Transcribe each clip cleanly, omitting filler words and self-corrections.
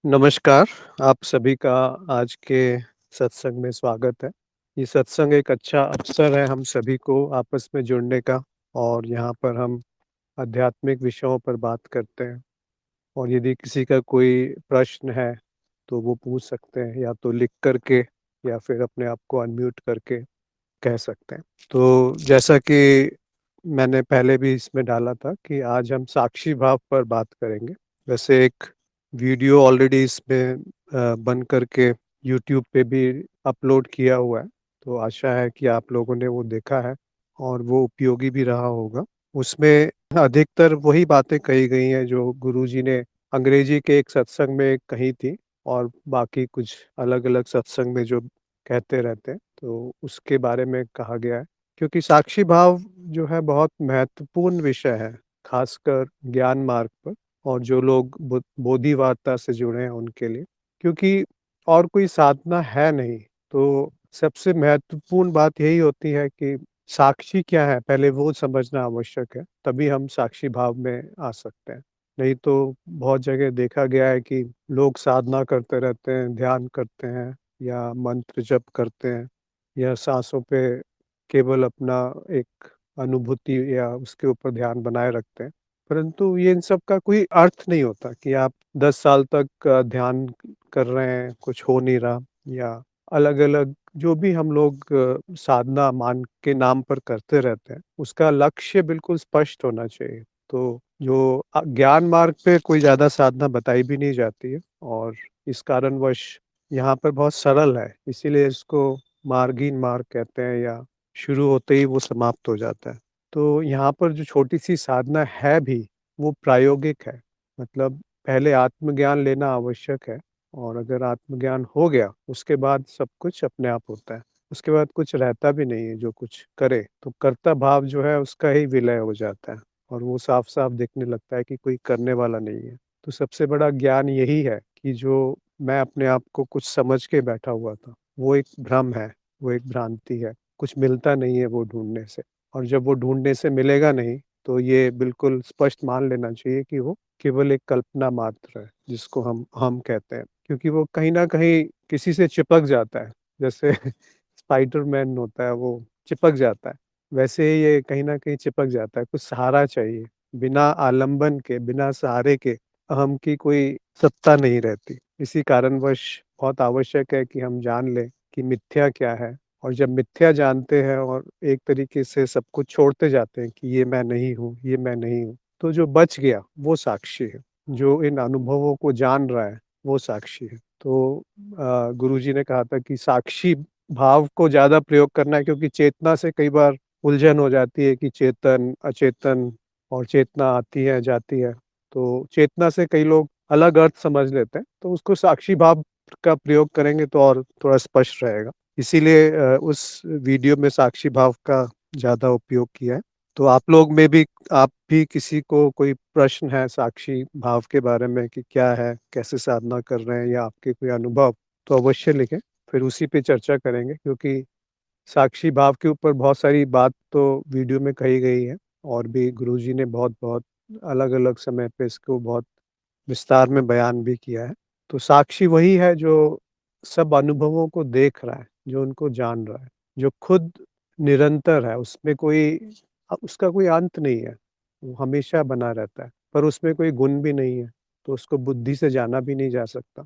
नमस्कार, आप सभी का आज के सत्संग में स्वागत है। ये सत्संग एक अच्छा अवसर है हम सभी को आपस में जुड़ने का और यहाँ पर हम आध्यात्मिक विषयों पर बात करते हैं और यदि किसी का कोई प्रश्न है, तो वो पूछ सकते हैं या तो लिख कर के या फिर अपने आप को अनम्यूट करके कह सकते हैं। तो जैसा कि मैंने पहले भी इसमें डाला था कि आज हम साक्षी भाव पर बात करेंगे। वैसे एक वीडियो ऑलरेडी इसमें बन कर के यूट्यूब पे भी अपलोड किया हुआ है, तो आशा है कि आप लोगों ने वो देखा है और वो उपयोगी भी रहा होगा। उसमें अधिकतर वही बातें कही गई हैं जो गुरुजी ने अंग्रेजी के एक सत्संग में कही थी और बाकी कुछ अलग-अलग सत्संग में जो कहते रहते हैं, तो उसके बारे में कहा गया है। क्योंकि साक्षी भाव जो है बहुत महत्वपूर्ण विषय है, खासकर ज्ञान मार्ग पर और जो लोग बोधिवार्ता से जुड़े हैं उनके लिए। क्योंकि और कोई साधना है नहीं, तो सबसे महत्वपूर्ण बात यही होती है कि साक्षी क्या है, पहले वो समझना आवश्यक है, तभी हम साक्षी भाव में आ सकते हैं। नहीं तो बहुत जगह देखा गया है कि लोग साधना करते रहते हैं, ध्यान करते हैं या मंत्र जप करते हैं या साँसों पे केवल अपना एक अनुभूति या उसके ऊपर ध्यान बनाए रखते हैं। परंतु ये इन सब का कोई अर्थ नहीं होता कि आप 10 साल तक ध्यान कर रहे हैं, कुछ हो नहीं रहा या अलग-अलग जो भी हम लोग साधना मान के नाम पर करते रहते हैं, उसका लक्ष्य बिल्कुल स्पष्ट होना चाहिए। तो जो ज्ञान मार्ग पे कोई ज़्यादा साधना बताई भी नहीं जाती है और इस कारणवश यहाँ पर बहुत सरल है, इसीलिए इसको मार्गहीन मार्ग कहते हैं या शुरू होते ही वो समाप्त हो जाता है। तो यहाँ पर जो छोटी-सी साधना है भी, वो प्रायोगिक है। मतलब पहले आत्मज्ञान लेना आवश्यक है और अगर आत्मज्ञान हो गया, उसके बाद सब कुछ अपने आप होता है। उसके बाद कुछ रहता भी नहीं है जो कुछ करे, तो कर्ता भाव जो है उसका ही विलय हो जाता है और वो साफ-साफ दिखने लगता है कि कोई करने वाला नहीं है। तो सबसे बड़ा ज्ञान यही है कि जो मैं अपने आप को कुछ समझ के बैठा हुआ था, वो एक भ्रम है, वो एक भ्रांति है। कुछ मिलता नहीं है वो ढूँढने से और जब वो ढूँढने से मिलेगा नहीं, तो ये बिल्कुल स्पष्ट मान लेना चाहिए कि वो केवल एक कल्पना मात्र है, जिसको हम कहते हैं। क्योंकि वो कहीं न कहीं किसी से चिपक जाता है, जैसे स्पाइडरमैन होता है वो चिपक जाता है, वैसे ही ये कहीं न कहीं चिपक जाता है, कुछ सहारा चाहिए। बिना आलंबन के, बिना सहारे के अहम की कोई सत्ता नहीं रहती। इसी कारणवश बहुत आवश्यक है कि हम जान लें कि मिथ्या क्या है और जब मिथ्या जानते हैं और एक तरीके से सब कुछ छोड़ते जाते हैं कि ये मैं नहीं हूँ, ये मैं नहीं हूँ, तो जो बच गया वो साक्षी है। जो इन अनुभवों को जान रहा है, वो साक्षी है। तो गुरुजी ने कहा था कि साक्षी भाव को ज़्यादा प्रयोग करना है क्योंकि चेतना से कई बार उलझन हो जाती है कि चेतन, अचेतन और चेतना आती है, जाती है। तो चेतना से कई लोग अलग अर्थ समझ लेते हैं, तो उसको साक्षी भाव का प्रयोग करेंगे तो और थोड़ा स्पष्ट रहेगा। इसीलिए उस वीडियो में साक्षी भाव का ज़्यादा उपयोग किया है। तो आप लोग में भी आप भी किसी को कोई प्रश्न है साक्षी भाव के बारे में कि क्या है, कैसे साधना कर रहे हैं या आपके कोई अनुभव, तो अवश्य लिखें। फिर उसी पे चर्चा करेंगे क्योंकि साक्षी भाव के ऊपर बहुत सारी बात तो वीडियो में कही गई है और भी गुरुजी ने बहुत-बहुत अलग-अलग समय पे इसको बहुत विस्तार में बयान भी किया है। तो साक्षी वही है जो सब अनुभवों को देख रहा है, जो उनको जान रहा है, जो खुद निरंतर है, उसमें कोई उसका कोई अंत नहीं है, वो हमेशा बना रहता है, पर उसमें कोई गुण भी नहीं है, तो उसको बुद्धि से जाना भी नहीं जा सकता।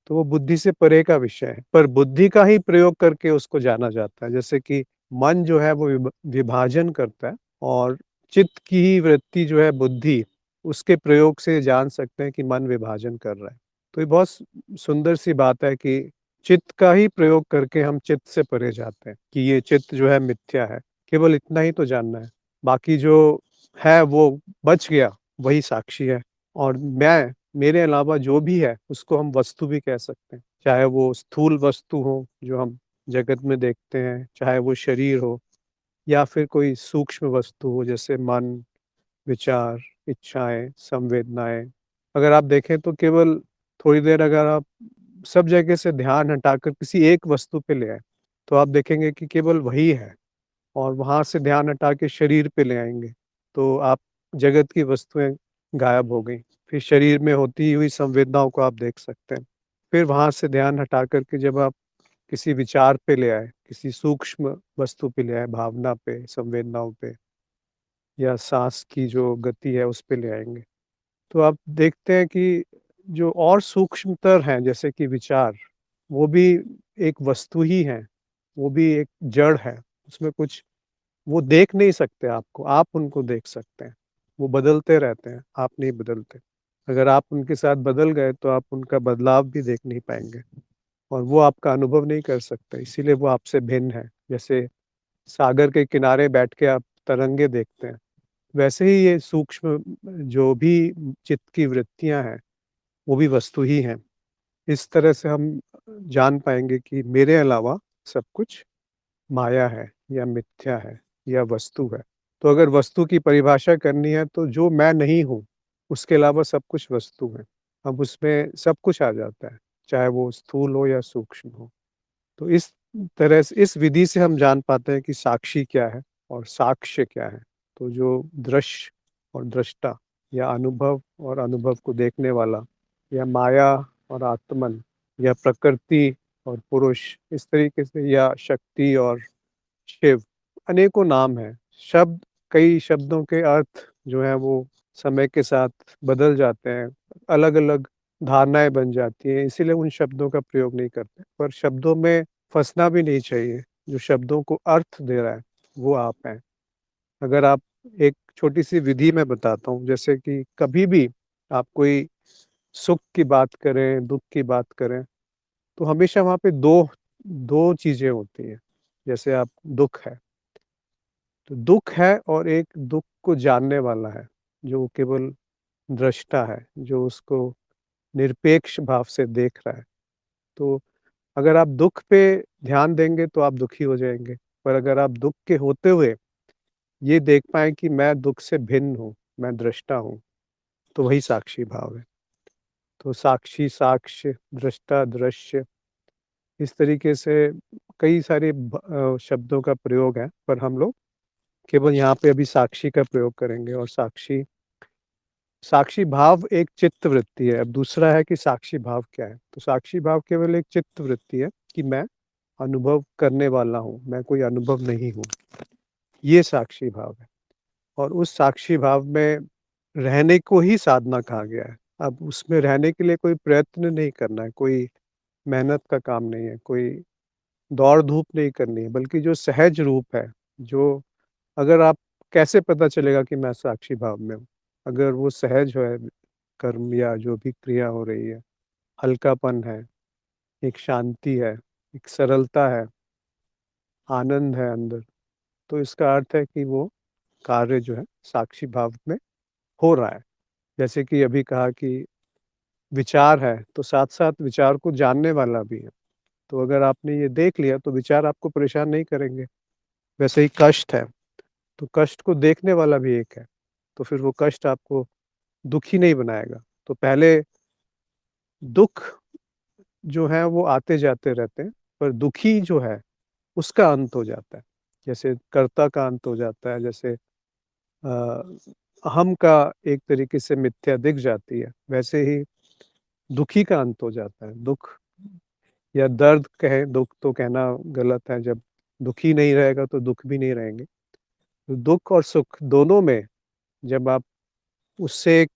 तो वो बुद्धि से परे का विषय है, पर बुद्धि का ही प्रयोग करके उसको जाना जाता है। जैसे कि मन जो है वो विभाजन करता है और चित्त की ही वृत्ति जो है बुद्धि उसके प्रयोग से जान सकते हैं कि मन विभाजन कर रहा है। तो ये बहुत सुंदर सी बात है कि चित्त का ही प्रयोग करके हम चित्त से परे जाते हैं कि ये चित्त जो है मिथ्या है। केवल इतना ही तो जानना है। बाकी जो है वो बच गया, वही साक्षी है और मैं मेरे अलावा जो भी है उसको हम वस्तु भी कह सकते हैं। चाहे वो स्थूल वस्तु हो जो हम जगत में देखते हैं, चाहे वो शरीर हो या फिर कोई सूक्ष्म वस्तु हो जैसे मन, विचार, इच्छाएँ, संवेदनाएँ। अगर आप देखें तो केवल थोड़ी देर अगर आप सब जगह से ध्यान हटाकर किसी एक वस्तु पे ले आएँ, तो आप देखेंगे कि केवल वही है और वहाँ से ध्यान हटा के शरीर पे ले आएँगे, तो आप जगत की वस्तुएँ गायब हो गई। फिर शरीर में होती हुई संवेदनाओं को आप देख सकते हैं। फिर वहाँ से ध्यान हटा कर के जब आप किसी विचार पे ले आए, किसी सूक्ष्म वस्तु पे ले आए, भावना पे, संवेदनाओं पे या साँस की जो गति है उस पे ले आएँगे। तो आप देखते हैं कि जो और सूक्ष्मतर हैं जैसे कि विचार, वो भी एक वस्तु ही हैं, वो भी एक जड़ है। उसमें कुछ वो देख नहीं सकते आपको, आप उनको देख सकते हैं। वो बदलते रहते हैं, आप नहीं बदलते। अगर आप उनके साथ बदल गए तो आप उनका बदलाव भी देख नहीं पाएँगे और वो आपका अनुभव नहीं कर सकते, इसीलिए वो आपसे भिन्न है। जैसे सागर के किनारे बैठ के आप तरंगे देखते हैं, वैसे ही ये सूक्ष्म जो भी चित्त की वृत्तियाँ हैं, वो भी वस्तु ही हैं। इस तरह से हम जान पाएँगे कि मेरे अलावा सब कुछ माया है या मिथ्या है या वस्तु है। तो अगर वस्तु की परिभाषा करनी है तो जो मैं नहीं हूँ, उसके अलावा सब कुछ वस्तु है। अब उसमें सब कुछ आ जाता है, चाहे वो स्थूल हो या सूक्ष्म हो। तो इस तरह से इस विधि से हम जान पाते हैं कि साक्षी क्या है और साक्ष्य क्या है। तो जो दृश्य और दृष्टा या अनुभव और अनुभव को देखने वाला या माया और आत्मन या प्रकृति और पुरुष, इस तरीके से या शक्ति और शिव, अनेकों नाम हैं। शब्द कई शब्दों के अर्थ जो हैं वो समय के साथ बदल जाते हैं, अलग-अलग धारणाएँ बन जाती हैं, इसीलिए उन शब्दों का प्रयोग नहीं करते। पर शब्दों में फँसना भी नहीं चाहिए, जो शब्दों को अर्थ दे रहा है, वो आप हैं। अगर आप एक छोटी-सी विधि मैं बताता हूँ, जैसे कि कभी भी आप कोई सुख की बात करें, दुःख की बात करें, तो हमेशा वहाँ पे 2 चीज़ें होती हैं। जैसे आप दुःख है, तो दुःख है और एक दुःख को जानने वाला है, जो केवल दृष्टा है, जो उसको निरपेक्ष भाव से देख रहा है। तो अगर आप दुःख पे ध्यान देंगे तो आप दुखी हो जाएँगे, पर अगर आप दुःख के होते हुए ये देख पाएँ कि मैं दुःख से भिन्न हूँ, मैं दृष्टा हूँ, तो वही साक्षी भाव है। तो साक्षी, साक्ष्य, दृष्टा, दृश्य, इस तरीके से कई सारे शब्दों का प्रयोग है, पर हम लोग केवल यहाँ पे अभी साक्षी का प्रयोग करेंगे और साक्षी साक्षी भाव एक चित्त वृत्ति है। अब दूसरा है कि साक्षी भाव क्या है? तो साक्षी भाव केवल एक चित्त वृत्ति है कि मैं अनुभव करने वाला हूँ, मैं कोई अनुभव नहीं हूँ। ये साक्षी भाव है और उस साक्षी भाव में रहने को ही साधना कहा गया है। अब उसमें रहने के लिए कोई प्रयत्न नहीं करना है, कोई मेहनत का काम नहीं है, कोई दौड़-धूप नहीं करनी है, बल्कि जो सहज रूप है, जो अगर आप कैसे पता चलेगा कि मैं साक्षी भाव में हूँ? अगर वो सहज है कर्म या जो भी क्रिया हो रही है, हल्कापन है, एक शांति है, एक सरलता है, आनंद है अंदर, तो इसका अर्थ है कि वो कार्य जो है साक्षी भाव में हो रहा है। जैसे कि अभी कहा कि विचार है, तो साथ-साथ विचार को जानने वाला भी है। तो अगर आपने ये देख लिया तो विचार आपको परेशान नहीं करेंगे। वैसे ही कष्ट है, तो कष्ट को देखने वाला भी एक है, तो फिर वो कष्ट आपको दुखी नहीं बनाएगा। तो पहले दुःख जो है वो आते-जाते रहते हैं, पर दुखी जो है उसका अंत हो जाता है। जैसे कर्ता का अंत हो जाता है, जैसे अहम का एक तरीके से मिथ्या दिख जाती है, वैसे ही दुखी का अंत हो जाता है। दुःख या दर्द कहें, दुःख तो कहना गलत है, जब दुखी नहीं रहेगा तो दुःख भी नहीं रहेंगे। तो दुःख और सुख दोनों में जब आप उससे एक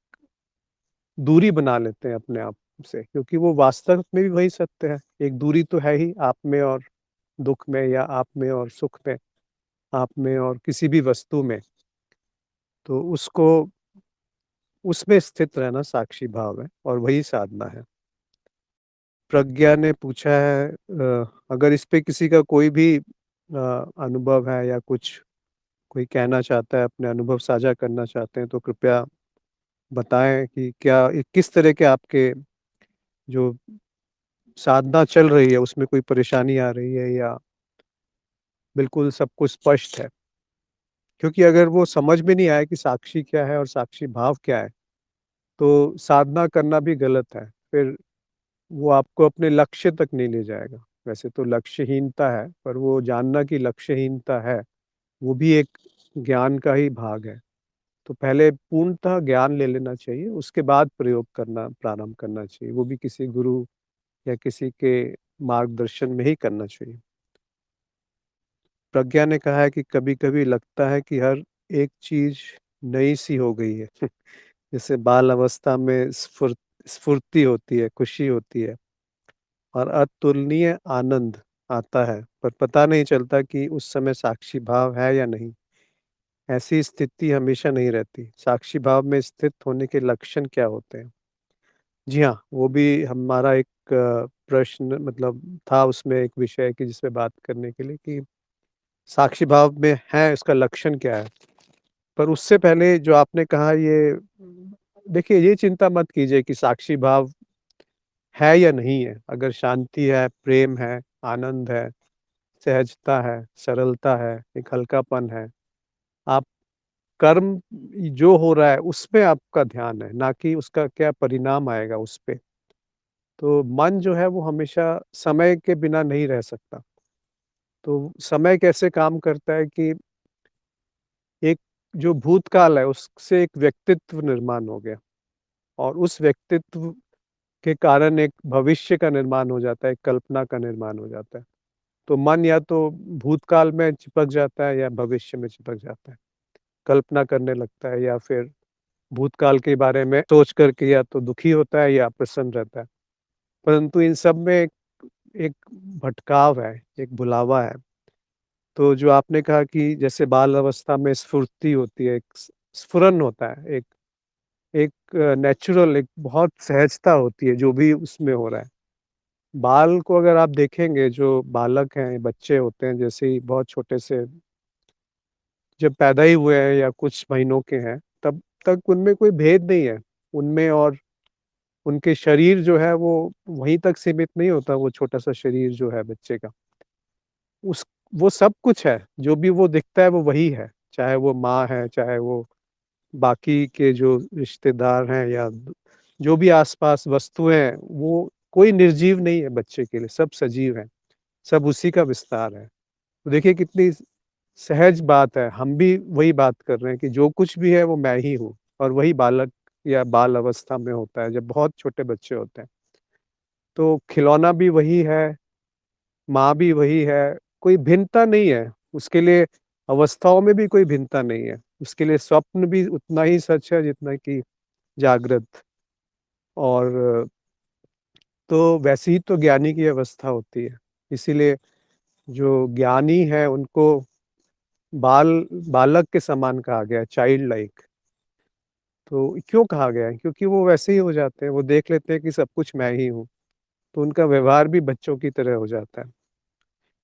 दूरी बना लेते हैं अपने आप से, क्योंकि वो वास्तव में भी वही सत्य है। एक दूरी तो है ही आप में और दुःख में या आप में और सुख में, आप में और किसी भी वस्तु में। तो उसको उसमें स्थित रहना साक्षी भाव है और वही साधना है। प्रज्ञा ने पूछा है अगर इस पे किसी का कोई भी अनुभव है या कुछ कोई कहना चाहता है, अपने अनुभव साझा करना चाहते हैं तो कृपया बताएँ कि क्या किस तरह के आपके जो साधना चल रही है उसमें कोई परेशानी आ रही है या बिल्कुल सब कुछ स्पष्ट है? क्योंकि अगर वो समझ में नहीं आया कि साक्षी क्या है और साक्षी भाव क्या है, तो साधना करना भी गलत है। फिर वो आपको अपने लक्ष्य तक नहीं ले जाएगा। वैसे तो लक्ष्यहीनता है, पर वो जानना कि लक्ष्यहीनता है, वो भी एक ज्ञान का ही भाग है। तो पहले पूर्णतः ज्ञान ले लेना चाहिए, उसके बाद प्रयोग करना प्रारंभ करना चाहिए, वो भी किसी गुरु या किसी के मार्गदर्शन में ही करना चाहिए। प्रज्ञा ने कहा है कि कभी-कभी लगता है कि हर एक चीज़ नई-सी हो गई है। जैसे बाल अवस्था में स्फूर्ति होती है, खुशी होती है और अतुलनीय आनंद आता है, पर पता नहीं चलता कि उस समय साक्षी भाव है या नहीं। ऐसी स्थिति हमेशा नहीं रहती। साक्षी भाव में स्थित होने के लक्षण क्या होते हैं? जी हाँ, वो भी हमारा एक प्रश्न मतलब था उसमें एक विषय की जिसपे बात करने के लिए कि साक्षी भाव में है, इसका लक्षण क्या है? पर उससे पहले जो आपने कहा ये देखिए ये चिंता मत कीजिए कि साक्षी भाव है या नहीं है। अगर शांति है, प्रेम है, आनंद है, सहजता है, सरलता है, एक हल्कापन है, आप कर्म जो हो रहा है उसपे आपका ध्यान है, ना कि उसका क्या परिणाम आएगा उसपे। तो मन जो है वो हमेशा समय के बिना नहीं रह सकता। तो समय कैसे काम करता है कि एक जो भूतकाल है उससे एक व्यक्तित्व निर्माण हो गया और उस व्यक्तित्व के कारण एक भविष्य का निर्माण हो जाता है, एक कल्पना का निर्माण हो जाता है। तो मन या तो भूतकाल में चिपक जाता है या भविष्य में चिपक जाता है। कल्पना करने लगता है या फिर भूतकाल के बारे में सोच कर के या तो दुखी होता है या प्रसन्न रहता है। परंतु इन सब में एक भटकाव है, एक भुलावा है। तो जो आपने कहा कि जैसे बाल अवस्था में स्फूर्ति होती है, एक स्फुरन होता है, एक एक नेचुरल एक बहुत सहजता होती है जो भी उसमें हो रहा है। बाल को अगर आप देखेंगे जो बालक हैं, बच्चे होते हैं जैसे ही बहुत छोटे से जब पैदा ही हुए हैं या कुछ महीनों के हैं, तब तक उनमें कोई भेद नहीं है। उनमें और उनके शरीर जो है वो वहीं तक सीमित नहीं होता, वो छोटा-सा शरीर जो है बच्चे का। उस वो सब कुछ है, जो भी वो दिखता है वो वही है। चाहे वो माँ है, चाहे वो बाकी के जो रिश्तेदार हैं या द जो भी आस-पास वस्तुएँ हैं, वो कोई निर्जीव नहीं है बच्चे के लिए, सब सजीव हैं, सब उसी का विस्तार है। तो देखिए कितनी सहज बात है, हम भी वही बात कर रहे हैं कि जो कुछ भी है वो मैं ही हूँ और वही बालक या बाल अवस्था में होता है, जब बहुत छोटे बच्चे होते हैं। तो खिलौना भी वही है, माँ भी वही है, कोई भिन्नता नहीं है। उसके लिए अवस्थाओं में भी कोई भिन्नता नहीं है। उसके लिए स्वप्न भी उतना ही सच है जितना कि जागृत और तो वैसे ही तो ज्ञानी की अवस्था होती है। इसीलिए जो ज्ञानी है उनको बाल बालक के समान कहा गया है, चाइल्ड लाइक। तो क्यों कहा गया है? क्योंकि वो वैसे ही हो जाते हैं, वो देख लेते हैं कि सब कुछ मैं ही हूँ, तो उनका व्यवहार भी बच्चों की तरह हो जाता है।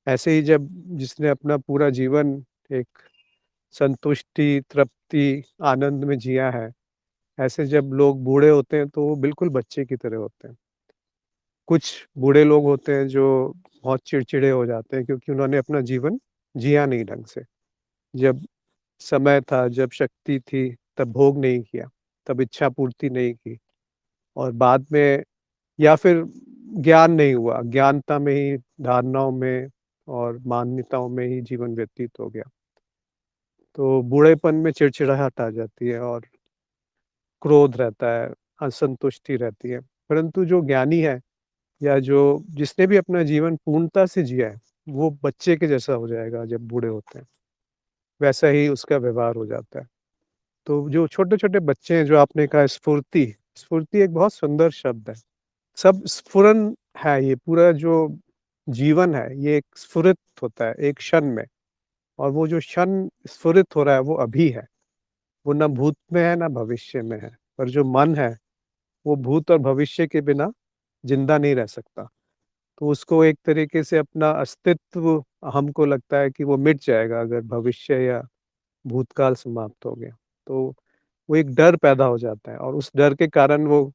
ऐसे ही जब जिसने अपना पूरा जीवन एक संतुष्टि, तृप्ति, आनंद में जिया है, ऐसे जब लोग बूढ़े होते हैं तो वो बिल्कुल बच्चे की तरह होते हैं। कुछ बूढ़े लोग होते हैं जो बहुत चिड़चिड़े हो जाते हैं क्योंकि उन्होंने अपना जीवन जिया नहीं ढंग से। जब समय था, जब शक्ति थी, तब भोग नहीं किया, तब इच्छा पूर्ति नहीं की और बाद में या फिर ज्ञान नहीं हुआ, अज्ञानता में ही धारणाओं में और मान्यताओं में ही जीवन व्यतीत हो गया। तो बूढ़ेपन में चिड़चिड़ाहट आ जाती है और क्रोध रहता है, असंतुष्टि रहती है। परंतु जो ज्ञानी है या जो जिसने भी अपना जीवन पूर्णता से जिया है, वो बच्चे के जैसा हो जाएगा जब बूढ़े होते हैं, वैसा ही उसका व्यवहार हो जाता है। तो जो छोटे-छोटे बच्चे हैं जो आपने कहा स्फूर्ति, स्फूर्ति एक बहुत सुंदर शब्द है। सब स्फुरन है ये पूरा जो जीवन है, ये एक स्फुरित होता है एक क्षण में और वो जो क्षण स्फुरित हो रहा है वो अभी है। वो ना भूत में है, ना भविष्य में है। पर जो मन है, वो भूत और भविष्य के बिना ज़िंदा नहीं रह सकता। तो उसको एक तरीके से अपना अस्तित्व हमको लगता है कि वो मिट जाएगा अगर भविष्य या भूतकाल समाप्त हो गया। तो वो एक डर पैदा हो जाता है और उस डर के कारण वो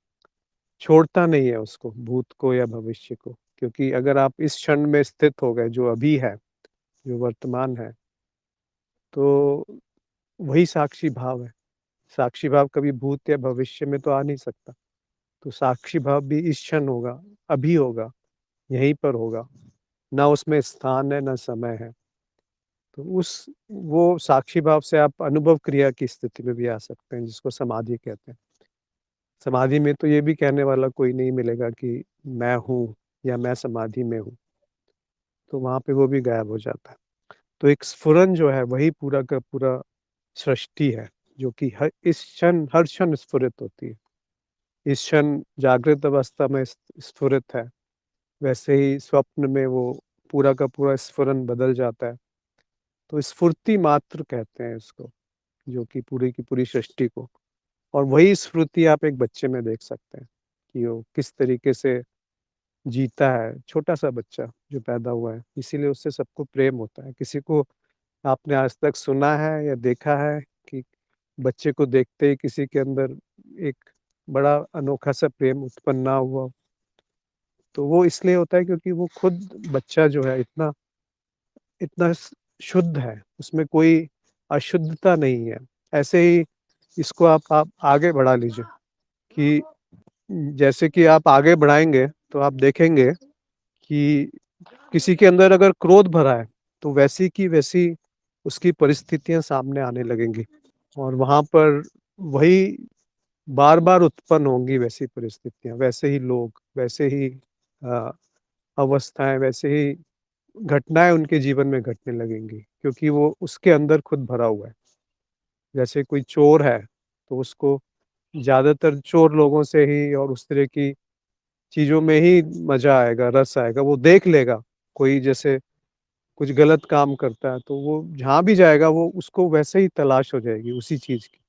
छोड़ता नहीं है उसको, भूत को या भविष्य को। क्योंकि अगर आप इस क्षण में स्थित हो गए, जो अभी है, जो वर्तमान है, तो वही साक्षी भाव है। साक्षी भाव कभी भूत या भविष्य में तो आ नहीं सकता। तो साक्षी भाव भी इस क्षण होगा, अभी होगा, यहीं पर होगा। ना उसमें स्थान है, ना समय है। तो उस वो साक्षी भाव से आप अनुभव क्रिया की स्थिति में भी आ सकते हैं, जिसको समाधि कहते हैं। समाधि में तो ये भी कहने वाला कोई नहीं मिलेगा कि मैं हूँ या मैं समाधि में हूँ, तो वहाँ पे वो भी गायब हो जाता है। तो एक स्फुरन जो है वही पूरा का पूरा सृष्टि है, जो कि हर क्षण स्फुरित होती है। इस क्षण जागृत अवस्था में स्फुरित है, वैसे ही स्वप्न में वो पूरा का पूरा स्फुरन बदल जाता है। तो स्फूर्ति मात्र कहते हैं इसको, जो कि पूरी की पूरी सृष्टि को। और वही स्फूर्ति आप एक बच्चे में देख सकते हैं, कि वो किस तरीके से जीता है, छोटा-सा बच्चा जो पैदा हुआ है, इसीलिए उससे सबको प्रेम होता है। किसी को आपने आज तक सुना है या देखा है कि बच्चे को देखते ही किसी के अंदर एक बड़ा अनोखा-सा प्रेम उत्पन्न ना हुआ हो? तो वो इसलिए होता है क्योंकि वो खुद बच्चा जो है इतना इतना शुद्ध है, उसमें कोई अशुद्धता नहीं है। ऐसे ही इसको आप आगे बढ़ा लीजिए कि जैसे कि आप आगे बढ़ाएँगे तो आप देखेंगे कि किसी के अंदर अगर क्रोध भरा है, तो वैसी की वैसी उसकी परिस्थितियाँ सामने आने लगेंगी और वहाँ पर वही बार-बार उत्पन्न होंगी वैसी परिस्थितियाँ, वैसे ही लोग, वैसे ही अ, अवस्थाएँ, वैसे ही घटनाएँ उनके जीवन में घटने लगेंगी, क्योंकि वो उसके अंदर खुद भरा हुआ है। जैसे कोई चोर है, तो उसको ज़्यादातर चोर लोगों से ही और उस तरह की चीज़ों में ही मज़ा आएगा, रस आएगा। वो देख लेगा, कोई जैसे कुछ गलत काम करता है, तो वो जहाँ भी जाएगा वो उसको वैसे ही तलाश हो जाएगी उसी चीज़ की।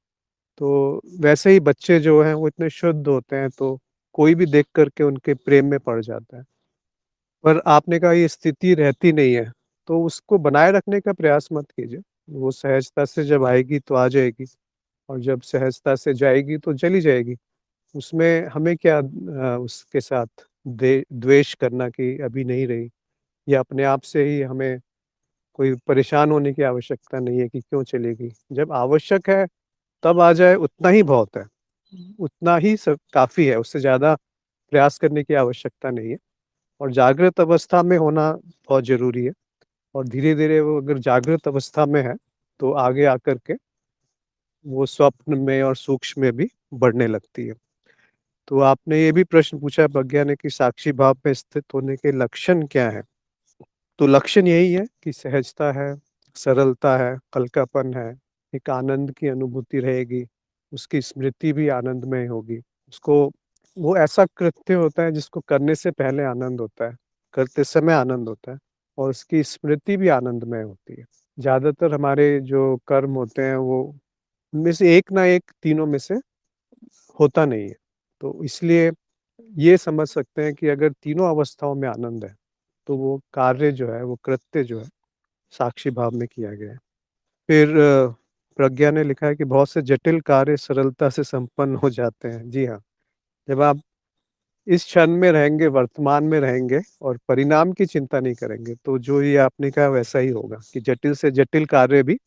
तो वैसे ही बच्चे जो हैं वो इतने शुद्ध होते हैं, तो कोई भी देख कर के उनके प्रेम में पड़ जाता है। पर आपने कहा ये स्थिति रहती नहीं है, तो उसको बनाए रखने का प्रयास मत कीजिए। वो सहजता से जब आएगी तो आ जाएगी और जब सहजता से जाएगी तो चली जाएगी। उसमें हमें क्या उसके साथ दे द्वेष करना कि अभी नहीं रही, या अपने आप से ही हमें कोई परेशान होने की आवश्यकता नहीं है कि क्यों चलेगी। जब आवश्यक है तब आ जाए, उतना ही बहुत है। उतना ही सब काफ़ी है, उससे ज़्यादा प्रयास करने की आवश्यकता नहीं है और जागृत अवस्था में होना बहुत ज़रूरी है और धीरे-धीरे वो अगर जागृत अवस्था में है, तो आगे आकर के वो स्वप्न में और सूक्ष्म में भी बढ़ने लगती है। तो आपने ये भी प्रश्न पूछा प्रज्ञा ने कि साक्षी भाव में स्थित होने के लक्षण क्या हैं? तो लक्षण यही है कि सहजता है, सरलता है, हल्कापन है, एक आनंद की अनुभूति रहेगी, उसकी स्मृति भी आनंदमय होगी। उसको वो ऐसा कृत्य होता है जिसको करने से पहले आनंद होता है, करते समय आनंद होता है और उसकी स्मृति भी आनंदमय होती है। ज़्यादातर हमारे जो कर्म होते हैं वो उनमें से एक ना एक तीनों में से होता नहीं है। तो इसलिए ये समझ सकते हैं कि अगर तीनों अवस्थाओं में आनंद है, तो वो कार्य जो है, वो कृत्य जो है, साक्षी भाव में किया गया है। फिर प्रज्ञा ने लिखा है कि बहुत से जटिल कार्य सरलता से संपन्न हो जाते हैं। जी हाँ, जब आप इस क्षण में रहेंगे, वर्तमान में रहेंगे और परिणाम की चिंता नहीं करेंगे, तो जो ये आपने कहा वैसा ही होगा कि जटिल से जटिल कार्य भी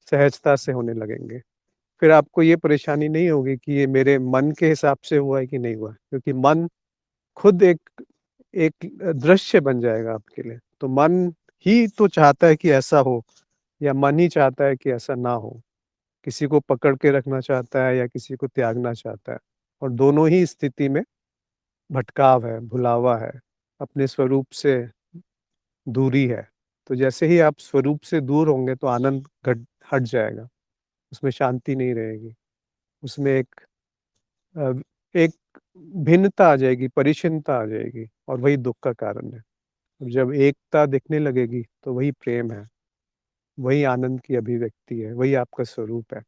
सहजता से होने लगेंगे। फिर आपको ये परेशानी नहीं होगी कि ये मेरे मन के हिसाब से हुआ है कि नहीं हुआ है, क्योंकि मन खुद एक एक दृश्य बन जाएगा आपके लिए। तो मन ही तो चाहता है कि ऐसा हो या मन ही चाहता है कि ऐसा ना हो। किसी को पकड़ के रखना चाहता है या किसी को त्यागना चाहता है और दोनों ही स्थिति में भटकाव है, भुलावा है, अपने स्वरूप से दूरी है। तो जैसे ही आप स्वरूप से दूर होंगे तो आनंद घट हट जाएगा, उसमें शांति नहीं रहेगी। उसमें अ, एक भिन्नता आ जाएगी, परिच्छिन्नता आ जाएगी और वही दुःख का कारण है। जब एकता दिखने लगेगी तो वही प्रेम है, वही आनंद की अभिव्यक्ति है, वही आपका स्वरूप है।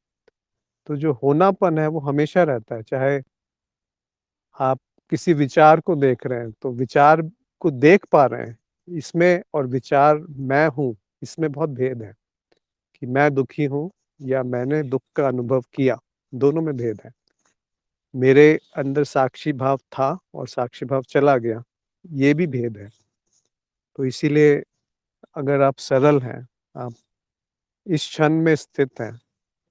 तो जो होनापन है वो हमेशा रहता है, चाहे आप किसी विचार को देख रहे हैं, तो विचार को देख पा रहे हैं, इसमें और विचार मैं हूँ, इसमें बहुत भेद है कि मैं दुखी हूँ या मैंने दुःख का अनुभव किया, दोनों में भेद है। मेरे अंदर साक्षी भाव था और साक्षी भाव चला गया, ये भी भेद है। तो इसीलिए अगर आप सरल हैं, आप इस क्षण में स्थित हैं,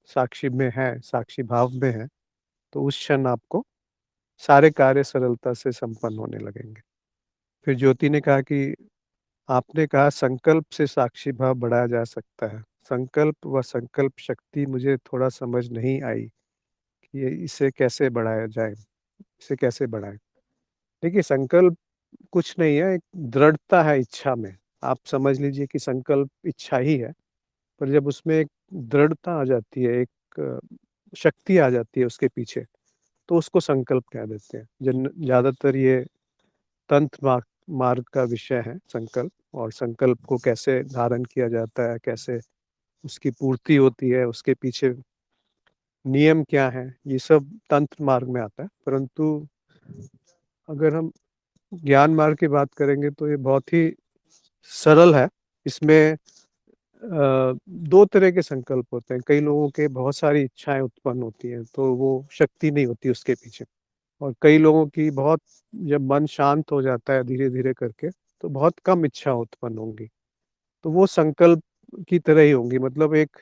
साक्षी में हैं, साक्षी भाव में हैं, तो उस क्षण आपको सारे कार्य सरलता से संपन्न होने लगेंगे। फिर ज्योति ने कहा कि आपने कहा संकल्प से साक्षी भाव बढ़ाया जा सकता है। संकल्प व संकल्प शक्ति मुझे थोड़ा समझ नहीं आई कि ये इसे कैसे बढ़ाया जाए? इसे कैसे बढ़ाएँ? देखिए संकल्प कुछ नहीं है, एक दृढ़ता है इच्छा में। आप समझ लीजिए कि संकल्प इच्छा ही है, पर जब उसमें एक दृढ़ता आ जाती है, एक शक्ति आ जाती है उसके पीछे, तो उसको संकल्प कह देते हैं। ज़्यादातर ये तंत्र मार्ग का विषय है संकल्प और संकल्प को कैसे धारण किया जाता है, कैसे उसकी पूर्ति होती है, उसके पीछे नियम क्या हैं, ये सब तंत्र मार्ग में आता है। परंतु अगर हम ज्ञान मार्ग की बात करेंगे तो ये बहुत ही सरल है। इसमें 2 तरह के संकल्प होते हैं। कई लोगों के बहुत सारी इच्छाएँ उत्पन्न होती हैं, तो वो शक्ति नहीं होती उसके पीछे। और कई लोगों की बहुत जब मन शांत हो जाता है धीरे-धीरे करके, तो बहुत कम इच्छा उत्पन्न होंगी। तो वो संकल्प की तरह ही होंगी मतलब एक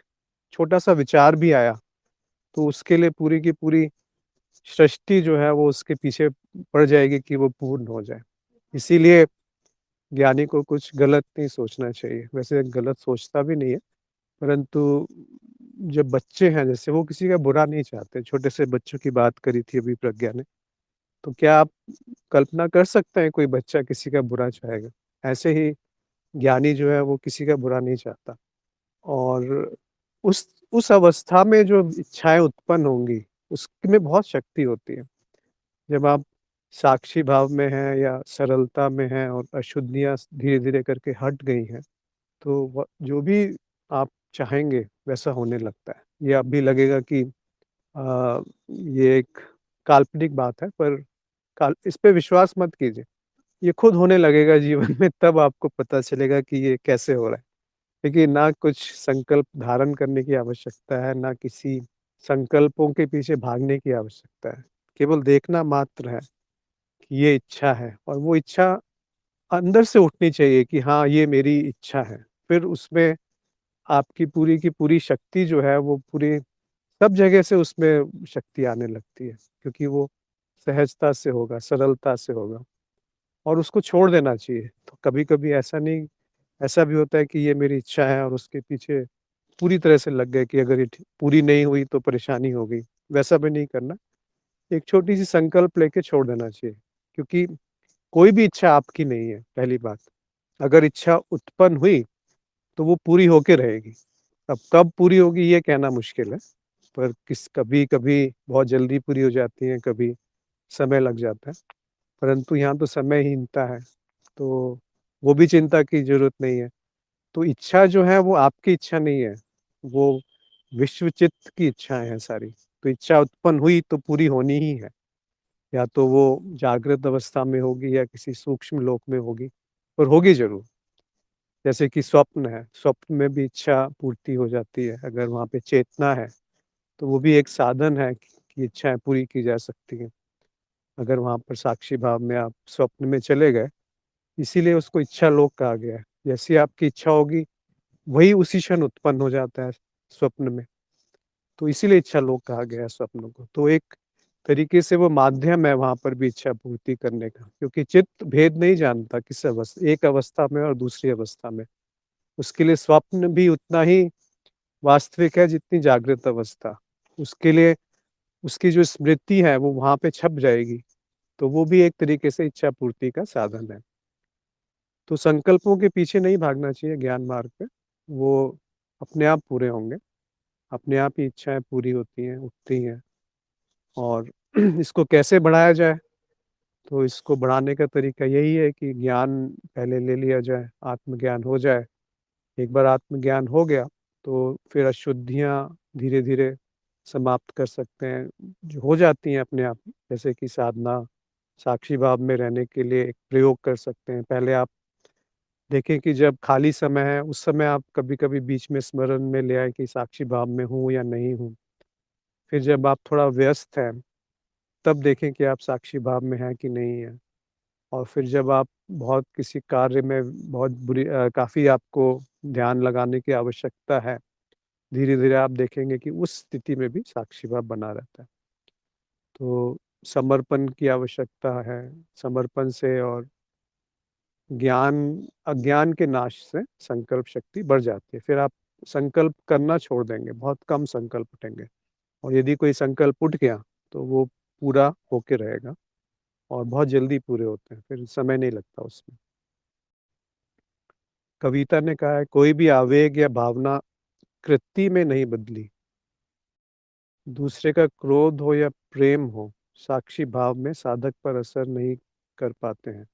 छोटा-सा विचार भी आया, तो उसके लिए पूरी की पूरी सृष्टि जो है वो उसके पीछे पड़ जाएगी कि वो पूर्ण हो जाए। इसीलिए ज्ञानी को कुछ गलत नहीं सोचना चाहिए। वैसे गलत सोचता भी नहीं है, परंतु जब बच्चे हैं जैसे वो किसी का बुरा नहीं चाहते। छोटे से बच्चों की बात करी थी अभी प्रज्ञा ने। तो क्या आप कल्पना कर सकते हैं कोई बच्चा किसी का बुरा चाहेगा? ऐसे ही ज्ञानी जो है वो किसी का बुरा नहीं चाहता और उस अवस्था में जो इच्छाएँ उत्पन्न होंगी, उसमें बहुत शक्ति होती है। जब आप साक्षी भाव में हैं या सरलता में हैं और अशुद्धियाँ धीरे-धीरे करके हट गई हैं, तो व जो भी आप चाहेंगे वैसा होने लगता है। ये अभी लगेगा कि ये एक काल्पनिक बात है पर काल इस पे विश्वास मत कीजिए। ये खुद होने लगेगा जीवन में तब आपको पता चलेगा कि ये कैसे हो रहा है। देखिए ना कुछ संकल्प धारण करने की आवश्यकता है, ना किसी संकल्पों के पीछे भागने की आवश्यकता है। केवल देखना मात्र है कि ये इच्छा है और वो इच्छा अंदर से उठनी चाहिए कि हाँ, ये मेरी इच्छा है। फिर उसमें आपकी पूरी की पूरी शक्ति जो है वो पूरी सब जगह से उसमें शक्ति आने लगती है, क्योंकि वो सहजता से होगा, सरलता से होगा और उसको छोड़ देना चाहिए। तो कभी-कभी ऐसा भी होता है कि ये मेरी इच्छा है और उसके पीछे पूरी तरह से लग गए कि अगर ये पूरी नहीं हुई तो परेशानी होगी, वैसा भी नहीं करना। एक छोटी-सी संकल्प लेके छोड़ देना चाहिए, क्योंकि कोई भी इच्छा आपकी नहीं है, पहली बात। अगर इच्छा उत्पन्न हुई, तो वो पूरी होके रहेगी। अब कब पूरी होगी ये कहना मुश्किल है, पर कभी-कभी बहुत जल्दी पूरी हो जाती है, कभी समय लग जाता है। परंतु यहाँ तो समयहीनता है, तो वो भी चिंता की ज़रूरत नहीं है। तो इच्छा जो है वो आपकी इच्छा नहीं है, वो विश्वचित्त की इच्छाएँ हैं सारी। तो इच्छा उत्पन्न हुई तो पूरी होनी ही है, या तो वो जागृत अवस्था में होगी या किसी सूक्ष्म लोक में होगी, पर होगी ज़रूर। जैसे कि स्वप्न है, स्वप्न में भी इच्छा पूर्ति हो जाती है, अगर वहाँ पे चेतना है, तो वो भी एक साधन है कि इच्छाएँ पूरी की जा सकती हैं। अगर वहाँ पर साक्षी भाव में आप स्वप्न में चले गए, इसीलिए उसको इच्छा लोक कहा गया है। जैसी आपकी इच्छा होगी, वही उसी क्षण उत्पन्न हो जाता है स्वप्न में, तो इसीलिए इच्छा लोक कहा गया है स्वप्न को। तो एक तरीके से वो माध्यम है वहाँ पर भी इच्छा पूर्ति करने का, क्योंकि चित्त भेद नहीं जानता किस एक अवस्था में और दूसरी अवस्था में। उसके लिए स्वप्न भी उतना ही वास्तविक है जितनी जागृत अवस्था। उसके लिए उसकी जो स्मृति है वो वहाँ पे छप जाएगी, तो वो भी एक तरीके से इच्छा पूर्ति का साधन है। तो संकल्पों के पीछे नहीं भागना चाहिए ज्ञान मार्ग पे, वो अपने आप पूरे होंगे, अपने आप ही इच्छाएँ पूरी होती हैं, उठती हैं और इसको कैसे बढ़ाया जाए? तो इसको बढ़ाने का तरीका यही है कि ज्ञान पहले ले लिया जाए, आत्मज्ञान हो जाए। एक बार आत्मज्ञान हो गया, तो फिर अशुद्धियाँ धीरे-धीरे समाप्त कर सकते हैं, जो हो जाती हैं अपने आप। जैसे कि साधना, साक्षी भाव में रहने के लिए एक प्रयोग कर सकते हैं। पहले आप देखें कि जब खाली समय है, उस समय आप कभी-कभी बीच में स्मरण में ले आएँ कि साक्षी भाव में हूँ या नहीं हूँ। फिर जब आप थोड़ा व्यस्त हैं, तब देखें कि आप साक्षी भाव में हैं कि नहीं हैं। और फिर जब आप बहुत किसी कार्य में बहुत काफ़ी आपको ध्यान लगाने की आवश्यकता है, धीरे-धीरे आप देखेंगे कि उस स्थिति में भी साक्षी भाव बना रहता है। तो समर्पण की आवश्यकता है, समर्पण से और ज्ञान अज्ञान के नाश से संकल्प शक्ति बढ़ जाती है। फिर आप संकल्प करना छोड़ देंगे, बहुत कम संकल्प उठेंगे और यदि कोई संकल्प उठ गया, तो वो पूरा होके रहेगा और बहुत जल्दी पूरे होते हैं, फिर समय नहीं लगता उसमें। कविता ने कहा है, कोई भी आवेग या भावना कृति में नहीं बदली, दूसरे का क्रोध हो या प्रेम हो, साक्षी भाव में साधक पर असर नहीं कर पाते हैं,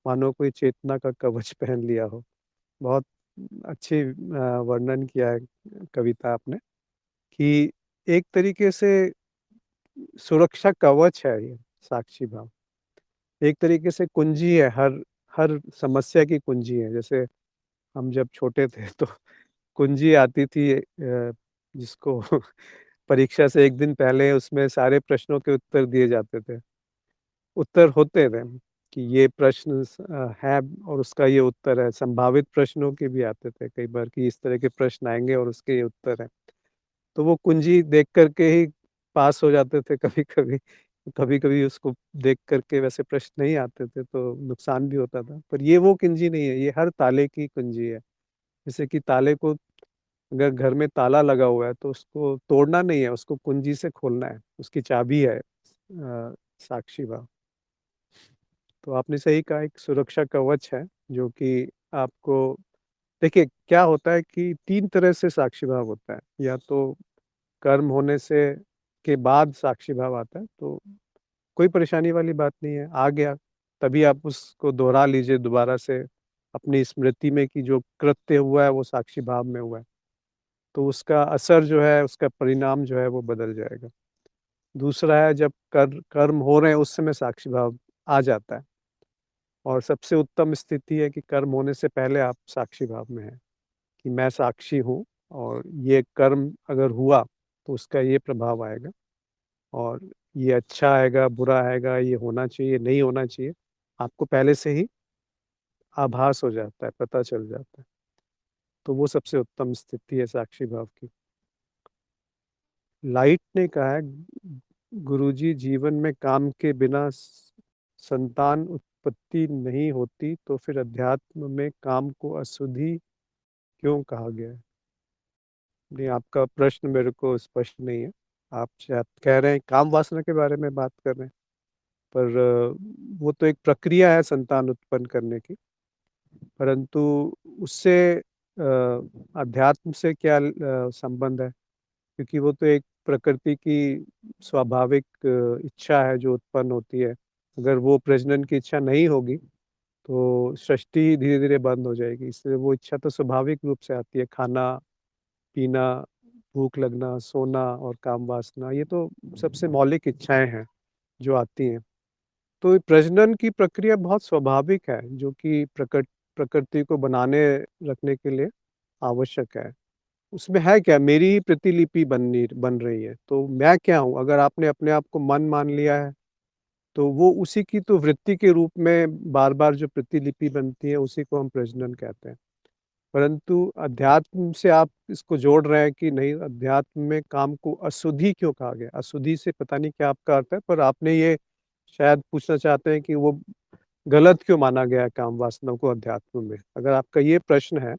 मानो कोई चेतना का कवच पहन लिया हो। बहुत अच्छी वर्णन किया है कविता आपने कि एक तरीके से सुरक्षा कवच है ये साक्षी भाव। एक तरीके से कुंजी है, हर हर समस्या की कुंजी है। जैसे हम जब छोटे थे तो कुंजी आती थी जिसको परीक्षा से 1 दिन पहले उसमें सारे प्रश्नों के उत्तर दिए जाते थे। उत्तर होते थे कि ये प्रश्न है और उसका ये उत्तर है। संभावित प्रश्नों के भी आते थे कई बार कि इस तरह के प्रश्न आएँगे और उसके ये उत्तर हैं। तो वो कुंजी देख कर के ही पास हो जाते थे कभी-कभी। कभी-कभी उसको देख कर के वैसे प्रश्न नहीं आते थे तो नुकसान भी होता था। पर ये वो कुंजी नहीं है, ये हर ताले की कुंजी है। जैसे कि ताले को अगर घर में ताला लगा हुआ है तो उसको तोड़ना नहीं है, उसको कुंजी से खोलना है। उसकी चाबी है साक्षी भाव। तो आपने सही कहा एक सुरक्षा कवच है जो कि आपको देखिए क्या होता है कि 3 तरह से साक्षी भाव होता है। या तो कर्म होने से के बाद साक्षी भाव आता है तो कोई परेशानी वाली बात नहीं है, आ गया तभी आप उसको दोहरा लीजिए दोबारा से अपनी स्मृति में कि जो कृत्य हुआ है वो साक्षी भाव में हुआ है। तो उसका असर जो है, उसका परिणाम जो है वो बदल जाएगा। दूसरा है जब कर्म हो रहे हैं उस समय साक्षी भाव आ जाता है और सबसे उत्तम स्थिति है कि कर्म होने से पहले आप साक्षी भाव में हैं, कि मैं साक्षी हूँ और ये कर्म अगर हुआ तो उसका ये प्रभाव आएगा और ये अच्छा आएगा, बुरा आएगा, ये होना चाहिए, नहीं होना चाहिए, आपको पहले से ही आभास हो जाता है, पता चल जाता है। तो वो सबसे उत्तम स्थिति है साक्षी भाव की। लाइट ने कहा है गुरुजी जीवन में काम के बिना संतान उत्पत्ति नहीं होती तो फिर अध्यात्म में काम को अशुद्धि क्यों कहा गया है? नहीं, आपका प्रश्न मेरे को स्पष्ट नहीं है। आप शायद कह रहे हैं काम वासना के बारे में बात कर रहे हैं, पर वो तो एक प्रक्रिया है संतान उत्पन्न करने की, परंतु उससे अध्यात्म से क्या संबंध है? क्योंकि वो तो एक प्रकृति की स्वाभाविक इच्छा है जो उत्पन्न होती है। अगर वो प्रजनन की इच्छा नहीं होगी, तो सृष्टि धीरे-धीरे बंद हो जाएगी। इसलिए वो इच्छा तो स्वाभाविक रूप से आती है, खाना-पीना, भूख लगना, सोना और काम वासना, ये तो सबसे मौलिक इच्छाएँ हैं, जो आती हैं। तो प्रजनन की प्रक्रिया बहुत स्वाभाविक है, जो कि प्रकृति को बनाने रखने के लिए आवश्यक है। उसमें है क्या? मेरी ही प्रतिलिपि बन रही है, तो मैं क्या हूँ? अगर आपने अपने आप को मन मान लिया है, तो वो उसी की तो वृत्ति के रूप में बार-बार जो प्रतिलिपि बनती है, उसी को हम प्रजनन कहते हैं। परंतु अध्यात्म से आप इसको जोड़ रहे हैं कि नहीं, अध्यात्म में काम को अशुद्धि क्यों कहा गया? अशुद्धि से पता नहीं क्या आपका अर्थ है, पर आपने ये शायद पूछना चाहते हैं कि वो गलत क्यों माना गया है काम वासना को अध्यात्म में? अगर आपका ये प्रश्न है,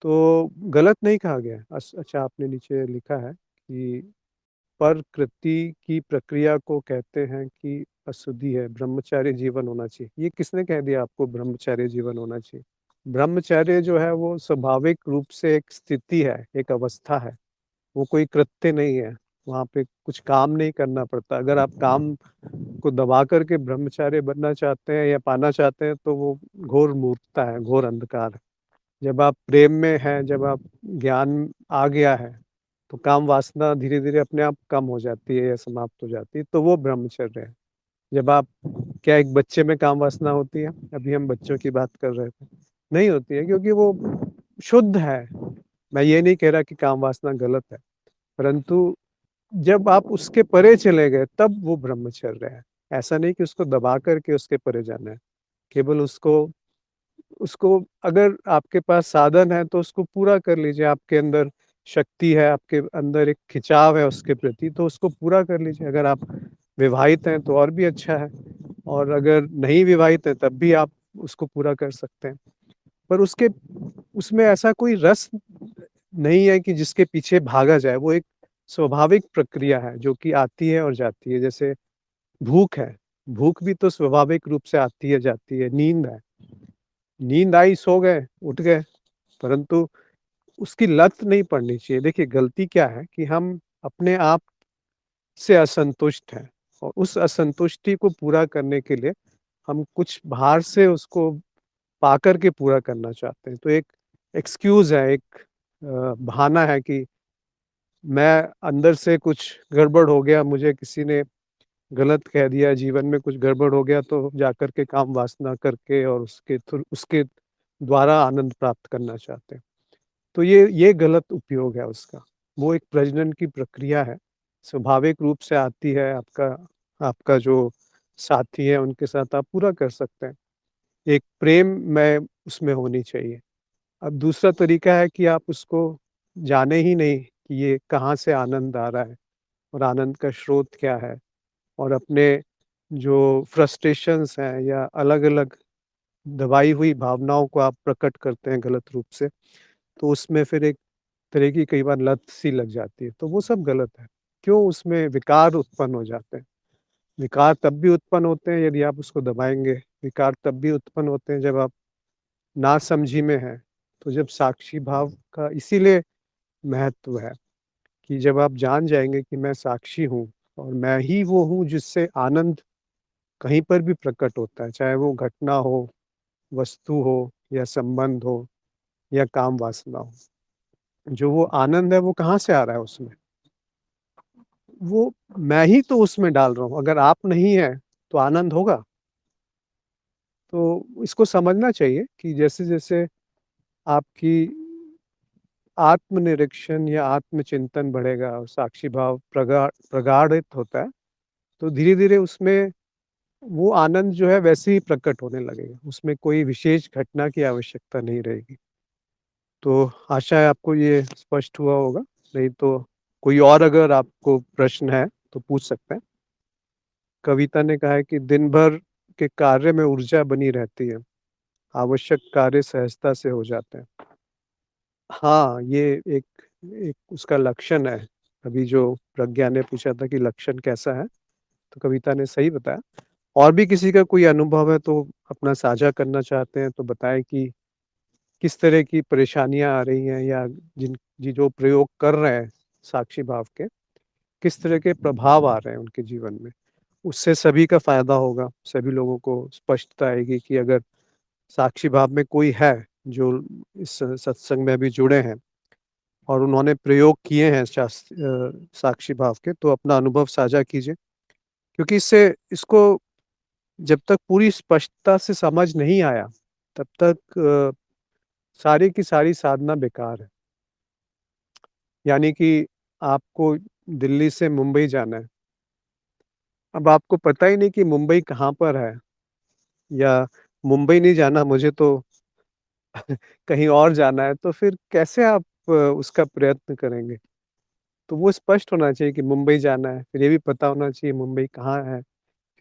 तो गलत नहीं कहा गया है। अच्छा आपने नीचे लिखा है कि प्रकृति की प्रक्रिया को कहते हैं कि अशुद्धि है, ब्रह्मचारी जीवन होना चाहिए। ये किसने कह दिया आपको ब्रह्मचारी जीवन होना चाहिए? ब्रह्मचर्य जो है वो स्वाभाविक रूप से एक स्थिति है, एक अवस्था है, वो कोई कृत्य नहीं है। वहाँ पे कुछ काम नहीं करना पड़ता। अगर आप काम को दबा कर के ब्रह्मचारी बनना चाहते हैं या पाना चाहते हैं तो वो घोर मूर्खता है, घोर अंधकार है। जब आप प्रेम में हैं, जब आप ज्ञान आ गया है, तो काम वासना धीरे-धीरे अपने आप कम हो जाती है या समाप्त हो जाती है, तो वो ब्रह्मचर्य है। जब आप क्या एक बच्चे में काम वासना होती है? अभी हम बच्चों की बात कर रहे थे। नहीं होती है क्योंकि वो शुद्ध है। मैं ये नहीं कह रहा कि काम वासना गलत है, परंतु जब आप उसके परे चले गए तब वो ब्रह्मचर्य है। ऐसा नहीं कि उसको दबा कर के उसके परे जाना है। केवल उसको उसको अगर आपके पास साधन है तो उसको पूरा कर लीजिए, आपके अंदर शक्ति है, आपके अंदर एक खिंचाव है उसके प्रति तो उसको पूरा कर लीजिए। अगर आप विवाहित हैं तो और भी अच्छा है और अगर नहीं विवाहित हैं तब भी आप उसको पूरा कर सकते हैं। पर उसके उसमें ऐसा कोई रस नहीं है कि जिसके पीछे भागा जाए, वो एक स्वाभाविक प्रक्रिया है जो कि आती है और जाती है। जैसे भूख है, भूख भी तो स्वाभाविक रूप से आती है, जाती है। नींद है, नींद आई, सो गए, उठ गए, परंतु उसकी लत नहीं पड़नी चाहिए। देखिए गलती क्या है कि हम अपने आप से असंतुष्ट हैं और उस असंतुष्टि को पूरा करने के लिए हम कुछ बाहर से उसको पाकर के पूरा करना चाहते हैं। तो एक एक्सक्यूज़ है, एक बहाना है कि मैं अंदर से कुछ गड़बड़ हो गया, मुझे किसी ने गलत कह दिया, जीवन में कुछ गड़बड़ हो गया तो जाकर के काम वासना करके और उसके द्वारा आनंद प्राप्त करना चाहते हैं। तो ये गलत उपयोग है उसका। वो एक प्रजनन की प्रक्रिया है, स्वाभाविक रूप से आती है, आपका आपका जो साथी है उनके साथ आप पूरा कर सकते हैं। एक प्रेम में उसमें होनी चाहिए। अब दूसरा तरीका है कि आप उसको जाने ही नहीं कि ये कहाँ से आनंद आ रहा है और आनंद का स्रोत क्या है, और अपने जो फ्रस्ट्रेशंस हैं या अलग-अलग दबाई हुई भावनाओं को आप प्रकट करते हैं गलत रूप से, तो उसमें फिर एक तरह की कई बार लत सी लग जाती है, तो वो सब गलत है। क्यों उसमें विकार उत्पन्न हो जाते हैं? विकार तब भी उत्पन्न होते हैं यदि आप उसको दबाएँगे, विकार तब भी उत्पन्न होते हैं जब आप नासमझी में हैं। तो जब साक्षी भाव का इसीलिए महत्व है कि जब आप जान जाएँगे कि मैं साक्षी हूँ और मैं ही वो हूँ जिससे आनंद कहीं पर भी प्रकट होता है, चाहे वो घटना हो, वस्तु हो या संबंध हो या काम वासना हो। जो वो आनंद है वो कहाँ से आ रहा है उसमें? वो मैं ही तो उसमें डाल रहा हूँ, अगर आप नहीं हैं, तो आनंद होगा? तो इसको समझना चाहिए कि जैसे-जैसे आपकी आत्मनिरीक्षण या आत्मचिंतन बढ़ेगा और साक्षी भाव प्रगाढ़ित होता है, तो धीरे-धीरे उसमें वो आनंद जो है वैसे ही प्रकट होने लगेगा। उसमें कोई विशेष घटना की आवश्यकता नहीं रहेगी। तो आशा है आपको ये स्पष्ट हुआ होगा, नहीं तो कोई और अगर आपको प्रश्न है, तो पूछ सकते हैं। कविता ने कहा है कि दिन भर के कार्य में ऊर्जा बनी रहती है, आवश्यक कार्य सहजता से हो जाते हैं। हाँ, ये एक एक उसका लक्षण है। अभी जो प्रज्ञा ने पूछा था कि लक्षण कैसा है? तो कविता ने सही बताया। और भी किसी का कोई अनुभव है तो अपना साझा करना चाहते हैं तो बताएँ कि किस तरह की परेशानियाँ आ रही हैं या जो प्रयोग कर रहे हैं साक्षी भाव के, किस तरह के प्रभाव आ रहे हैं उनके जीवन में। उससे सभी का फ़ायदा होगा, सभी लोगों को स्पष्टता आएगी कि अगर साक्षी भाव में कोई है, जो इस सत्संग में अभी जुड़े हैं और उन्होंने प्रयोग किए हैं साक्षी भाव के, तो अपना अनुभव साझा कीजिए। क्योंकि इसको जब तक पूरी स्पष्टता से समझ नहीं आया, तब तक सारी की सारी साधना बेकार है। यानी कि आपको दिल्ली से मुंबई जाना है। अब आपको पता ही नहीं कि मुंबई कहाँ पर है, या मुंबई नहीं जाना, मुझे तो कहीं और जाना है, तो फिर कैसे आप उसका प्रयत्न करेंगे? तो वो स्पष्ट होना चाहिए कि मुंबई जाना है, फिर ये भी पता होना चाहिए मुंबई कहाँ है,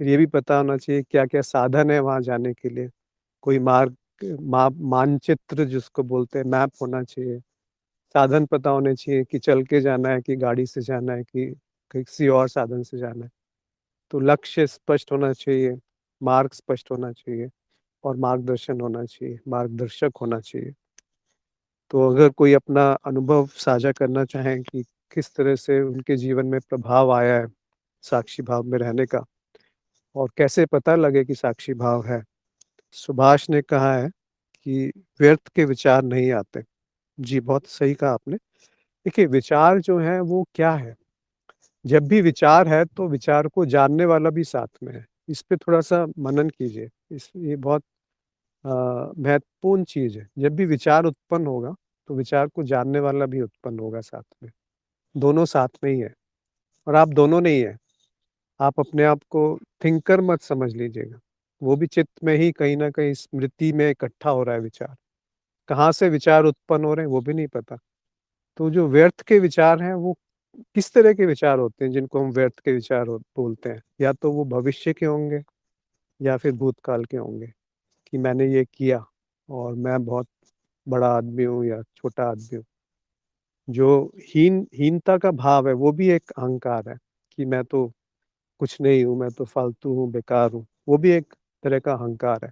फिर ये भी पता होना चाहिए क्या-क्या साधन है वहाँ जाने के लिए। कोई मार्ग मानचित्र जिसको बोलते हैं, मैप होना चाहिए। साधन पता होने चाहिए कि चल के जाना है कि गाड़ी से जाना है कि किसी और साधन से जाना है। तो लक्ष्य स्पष्ट होना चाहिए, मार्ग स्पष्ट होना चाहिए और मार्गदर्शन होना चाहिए, मार्गदर्शक होना चाहिए। तो अगर कोई अपना अनुभव साझा करना चाहें कि किस तरह से उनके जीवन में प्रभाव आया है साक्षी भाव में रहने का और कैसे पता लगे कि साक्षी भाव है। सुभाष ने कहा है कि व्यर्थ के विचार नहीं आते। जी, बहुत सही कहा आपने। देखिए विचार जो हैं वो क्या है? जब भी विचार है तो विचार को जानने वाला भी साथ में है। इस पे थोड़ा-सा मनन कीजिए। ये बहुत महत्वपूर्ण चीज़ है। जब भी विचार उत्पन्न होगा, तो विचार को जानने वाला भी उत्पन्न होगा साथ में। दोनों साथ में ही है और आप दोनों नहीं हैं। आप अपने आप को थिंकर मत समझ लीजिएगा। वो भी चित्त में ही कहीं न कहीं स्मृति में इकट्ठा हो रहा है विचार। कहाँ से विचार उत्पन्न हो रहे हैं वो भी नहीं पता। तो जो व्यर्थ के विचार हैं वो किस तरह के विचार होते हैं जिनको हम व्यर्थ के विचार बोलते हैं? या तो वो भविष्य के होंगे या फिर भूतकाल के होंगे। कि मैंने ये किया और मैं बहुत बड़ा आदमी हूँ या छोटा आदमी हूँ। जो हीनता का भाव है, वो भी एक अहंकार है कि मैं तो कुछ नहीं हूँ, मैं तो फालतू हूँ, बेकार हूँ, वो भी एक तरह का अहंकार है।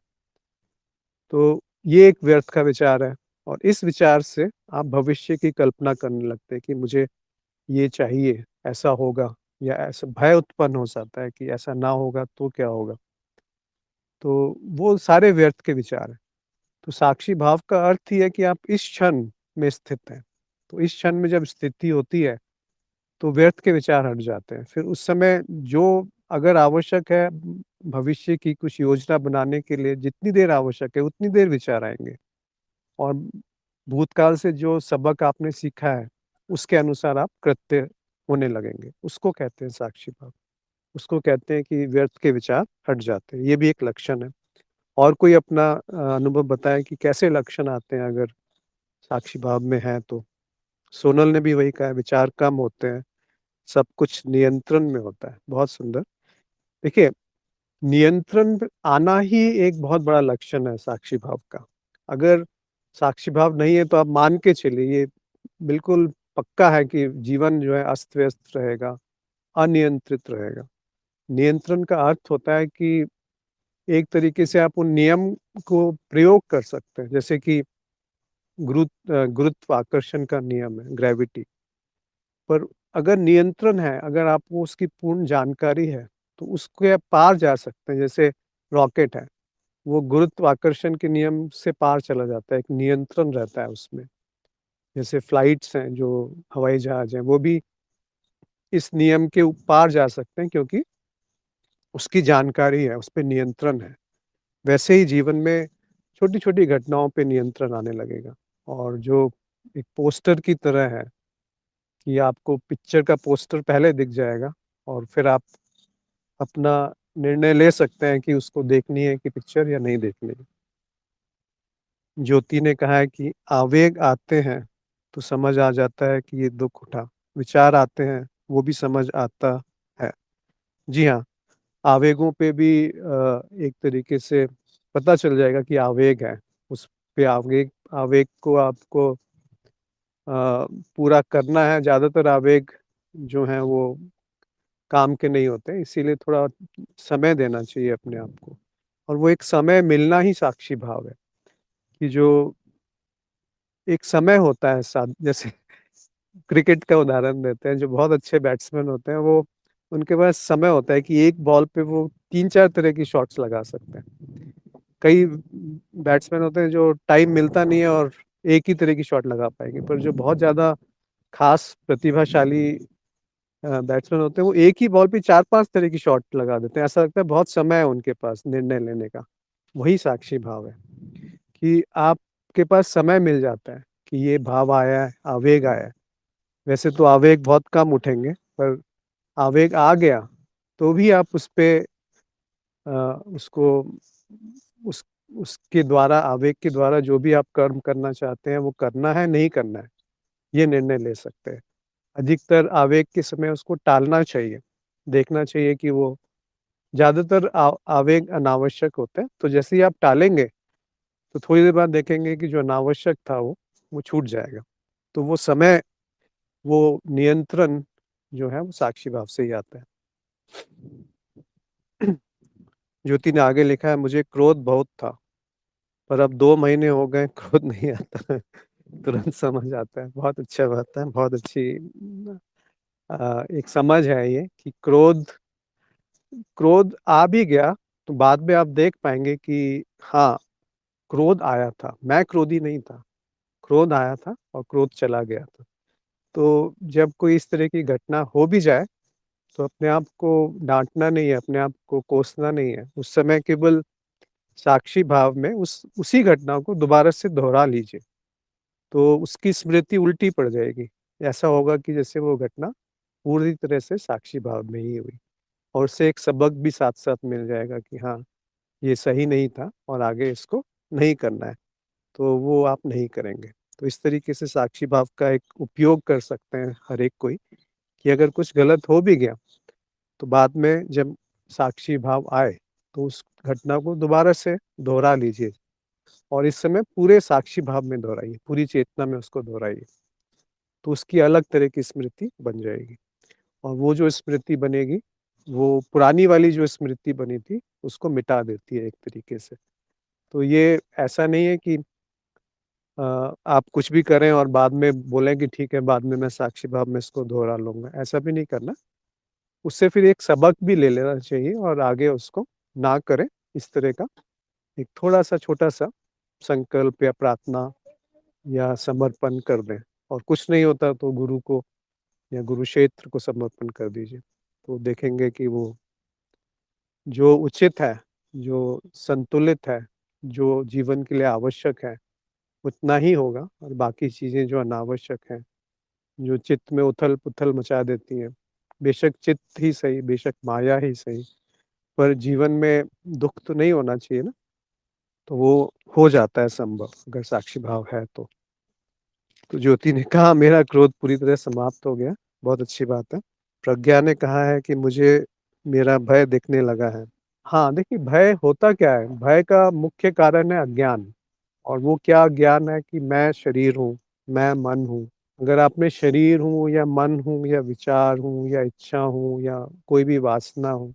तो ये एक व्यर्थ का विचार है और इस विचार से आप भविष्य की कल्पना करने लगते हैं कि मुझे ये चाहिए, ऐसा होगा या ऐसा भय उत्पन्न हो जाता है कि ऐसा ना होगा तो क्या होगा? तो वो सारे व्यर्थ के विचार हैं। तो साक्षी भाव का अर्थ ही है कि आप इस क्षण में स्थित हैं। तो इस क्षण में जब स्थिति होती है, तो व्यर्थ के विचार हट जाते हैं। फिर उस समय जो अगर आवश्यक है भविष्य की कुछ योजना बनाने के लिए जितनी देर आवश्यक है, उतनी देर विचार आएँगे और भूतकाल से जो सबक आपने सीखा है, उसके अनुसार आप कृत्य होने लगेंगे। उसको कहते हैं साक्षी भाव। उसको कहते हैं कि व्यर्थ के विचार हट जाते हैं। ये भी एक लक्षण है। और कोई अपना अनुभव बताएँ कि कैसे लक्षण आते हैं अगर साक्षी भाव में हैं तो? सोनल ने भी वही कहा है, विचार कम होते हैं, सब कुछ नियंत्रण में होता है। बहुत सुंदर। देखिए, नियंत्रण पे आना ही एक बहुत बड़ा लक्षण है साक्षी भाव का। अगर साक्षी भाव नहीं है तो आप मान के चलिए ये बिल्कुल पक्का है कि जीवन जो है अस्त-व्यस्त रहेगा, अनियंत्रित रहेगा। नियंत्रण का अर्थ होता है कि एक तरीके से आप उन नियम को प्रयोग कर सकते हैं, जैसे कि गुरुत्वाकर्षण का नियम है, ग्रेविटी। पर अगर नियंत्रण है, अगर आपको उसकी पूर्ण जानकारी है, तो उसके पार जा सकते हैं। जैसे रॉकेट है, वो गुरुत्वाकर्षण के नियम से पार चला जाता है, एक नियंत्रण रहता है उसमें। जैसे फ्लाइट्स हैं, जो हवाई जहाज़ हैं, वो भी इस नियम के पार जा सकते हैं क्योंकि उसकी जानकारी है, उसपे नियंत्रण है। वैसे ही जीवन में छोटी-छोटी घटनाओं पे नियंत्रण आने लगेगा और जो एक पोस्टर की तरह है कि आपको पिक्चर का पोस्टर पहले दिख जाएगा और फिर आप अपना निर्णय ले सकते हैं कि उसको देखनी है कि पिक्चर या नहीं देखनी है। ज्योति ने कहा है कि आवेग आते हैं, तो समझ आ जाता है कि ये दुःख उठा। विचार आते हैं, वो भी समझ आता है। जी हाँ, आवेगों पे भी एक तरीके से पता चल जाएगा कि आवेग है। उस पे आवेग आवेग को आपको पूरा करना है। ज़्यादातर आवेग जो हैं वो काम के नहीं होते, इसीलिए थोड़ा समय देना चाहिए अपने आप को। और वो एक समय मिलना ही साक्षी भाव है, कि जो एक समय होता है साथ जैसे क्रिकेट का उदाहरण देते हैं, जो बहुत अच्छे बैट्समैन होते हैं, वो उनके पास समय होता है कि एक बॉल पे वो 3-4 तरह की शॉट्स लगा सकते हैं। कई बैट्समैन होते हैं जो टाइम मिलता नहीं है और एक ही तरह की शॉट लगा पाएँगे, पर जो बहुत ज़्यादा ख़ास प्रतिभाशाली बैट्समैन होते हैं, वो एक ही बॉल पे 4-5 तरह की शॉट लगा देते हैं। ऐसा लगता है बहुत समय है उनके पास निर्णय लेने का। वही साक्षी भाव है, कि आपके पास समय मिल जाता है, कि ये भाव आया है, आवेग आया है। वैसे तो आवेग बहुत कम उठेंगे, पर आवेग आ गया, तो भी आप उसपे अ, उसको उस उसके द्वारा आवेग के द्वारा जो भी आप कर्म करना चाहते हैं, वो करना है, नहीं करना है, ये निर्णय ले सकते हैं। अधिकतर आवेग के समय उसको टालना चाहिए। देखना चाहिए कि वो ज़्यादातर आवेग अनावश्यक होते हैं, तो जैसे ही आप टालेंगे, तो थोड़ी देर बाद देखेंगे कि जो अनावश्यक था वो छूट जाएगा। तो वो समय, वो नियंत्रण जो है वो साक्षी भाव से ही आता है। ज्योति ने आगे लिखा है, मुझे क्रोध बहुत था, पर अब 2 महीने हो गए क्रोध नहीं आता है। तुरंत समझ आता है। बहुत अच्छा बात है, बहुत अच्छी एक समझ है ये कि क्रोध क्रोध आ भी गया, तो बाद में आप देख पाएँगे कि हाँ, क्रोध आया था, मैं क्रोधी नहीं था। क्रोध आया था और क्रोध चला गया था। तो जब कोई इस तरह की घटना हो भी जाए, तो अपने आप को डाँटना नहीं है, अपने आप को कोसना नहीं है। उस समय केवल साक्षी भाव में उसी घटना को दोबारा से दोहरा लीजिए, तो उसकी स्मृति उल्टी पड़ जाएगी। ऐसा होगा कि जैसे वो घटना पूरी तरह से साक्षी भाव में ही हुई और उससे एक सबक भी साथ-साथ मिल जाएगा कि हाँ, ये सही नहीं था और आगे इसको नहीं करना है, तो वो आप नहीं करेंगे। तो इस तरीके से साक्षी भाव का एक उपयोग कर सकते हैं हर एक कोई, कि अगर कुछ गलत हो भी गया, तो बाद में जब साक्षी भाव आए, तो उस घटना को दोबारा से दोहरा लीजिए और इस समय पूरे साक्षी भाव में दोहराइए, पूरी चेतना में उसको दोहराइए। तो उसकी अलग तरह की स्मृति बन जाएगी और वो जो स्मृति बनेगी, वो पुरानी वाली जो स्मृति बनी थी, उसको मिटा देती है एक तरीके से। तो ये ऐसा नहीं है कि आप कुछ भी करें और बाद में बोलें कि ठीक है, बाद में मैं साक्षी भाव में इसको दोहरा लूँगा, ऐसा भी नहीं करना। उससे फिर एक सबक भी ले लेना चाहिए और आगे उसको ना करें इस तरह का एक थोड़ा-सा छोटा-सा संकल्प या प्रार्थना या समर्पण कर दें और कुछ नहीं होता तो गुरु को या गुरु क्षेत्र को समर्पण कर दीजिए। तो देखेंगे कि वो जो उचित है, जो संतुलित है, जो जीवन के लिए आवश्यक है, उतना ही होगा और बाकी चीज़ें जो अनावश्यक हैं, जो चित्त में उथल-पुथल मचा देती हैं, बेशक चित्त ही सही, बेशक माया ही सही, पर जीवन में दुःख तो नहीं होना चाहिए ना, तो वो हो जाता है संभव अगर साक्षी भाव है तो। तो ज्योति ने कहा मेरा क्रोध पूरी तरह समाप्त हो गया, बहुत अच्छी बात है। प्रज्ञा ने कहा है कि मुझे मेरा भय दिखने लगा है। हाँ, देखिए भय होता क्या है? भय का मुख्य कारण है अज्ञान और वो क्या ज्ञान है कि मैं शरीर हूँ, मैं मन हूँ। अगर आप में शरीर हूँ या मन हूँ या विचार हूँ या इच्छा हूँ या कोई भी वासना हो,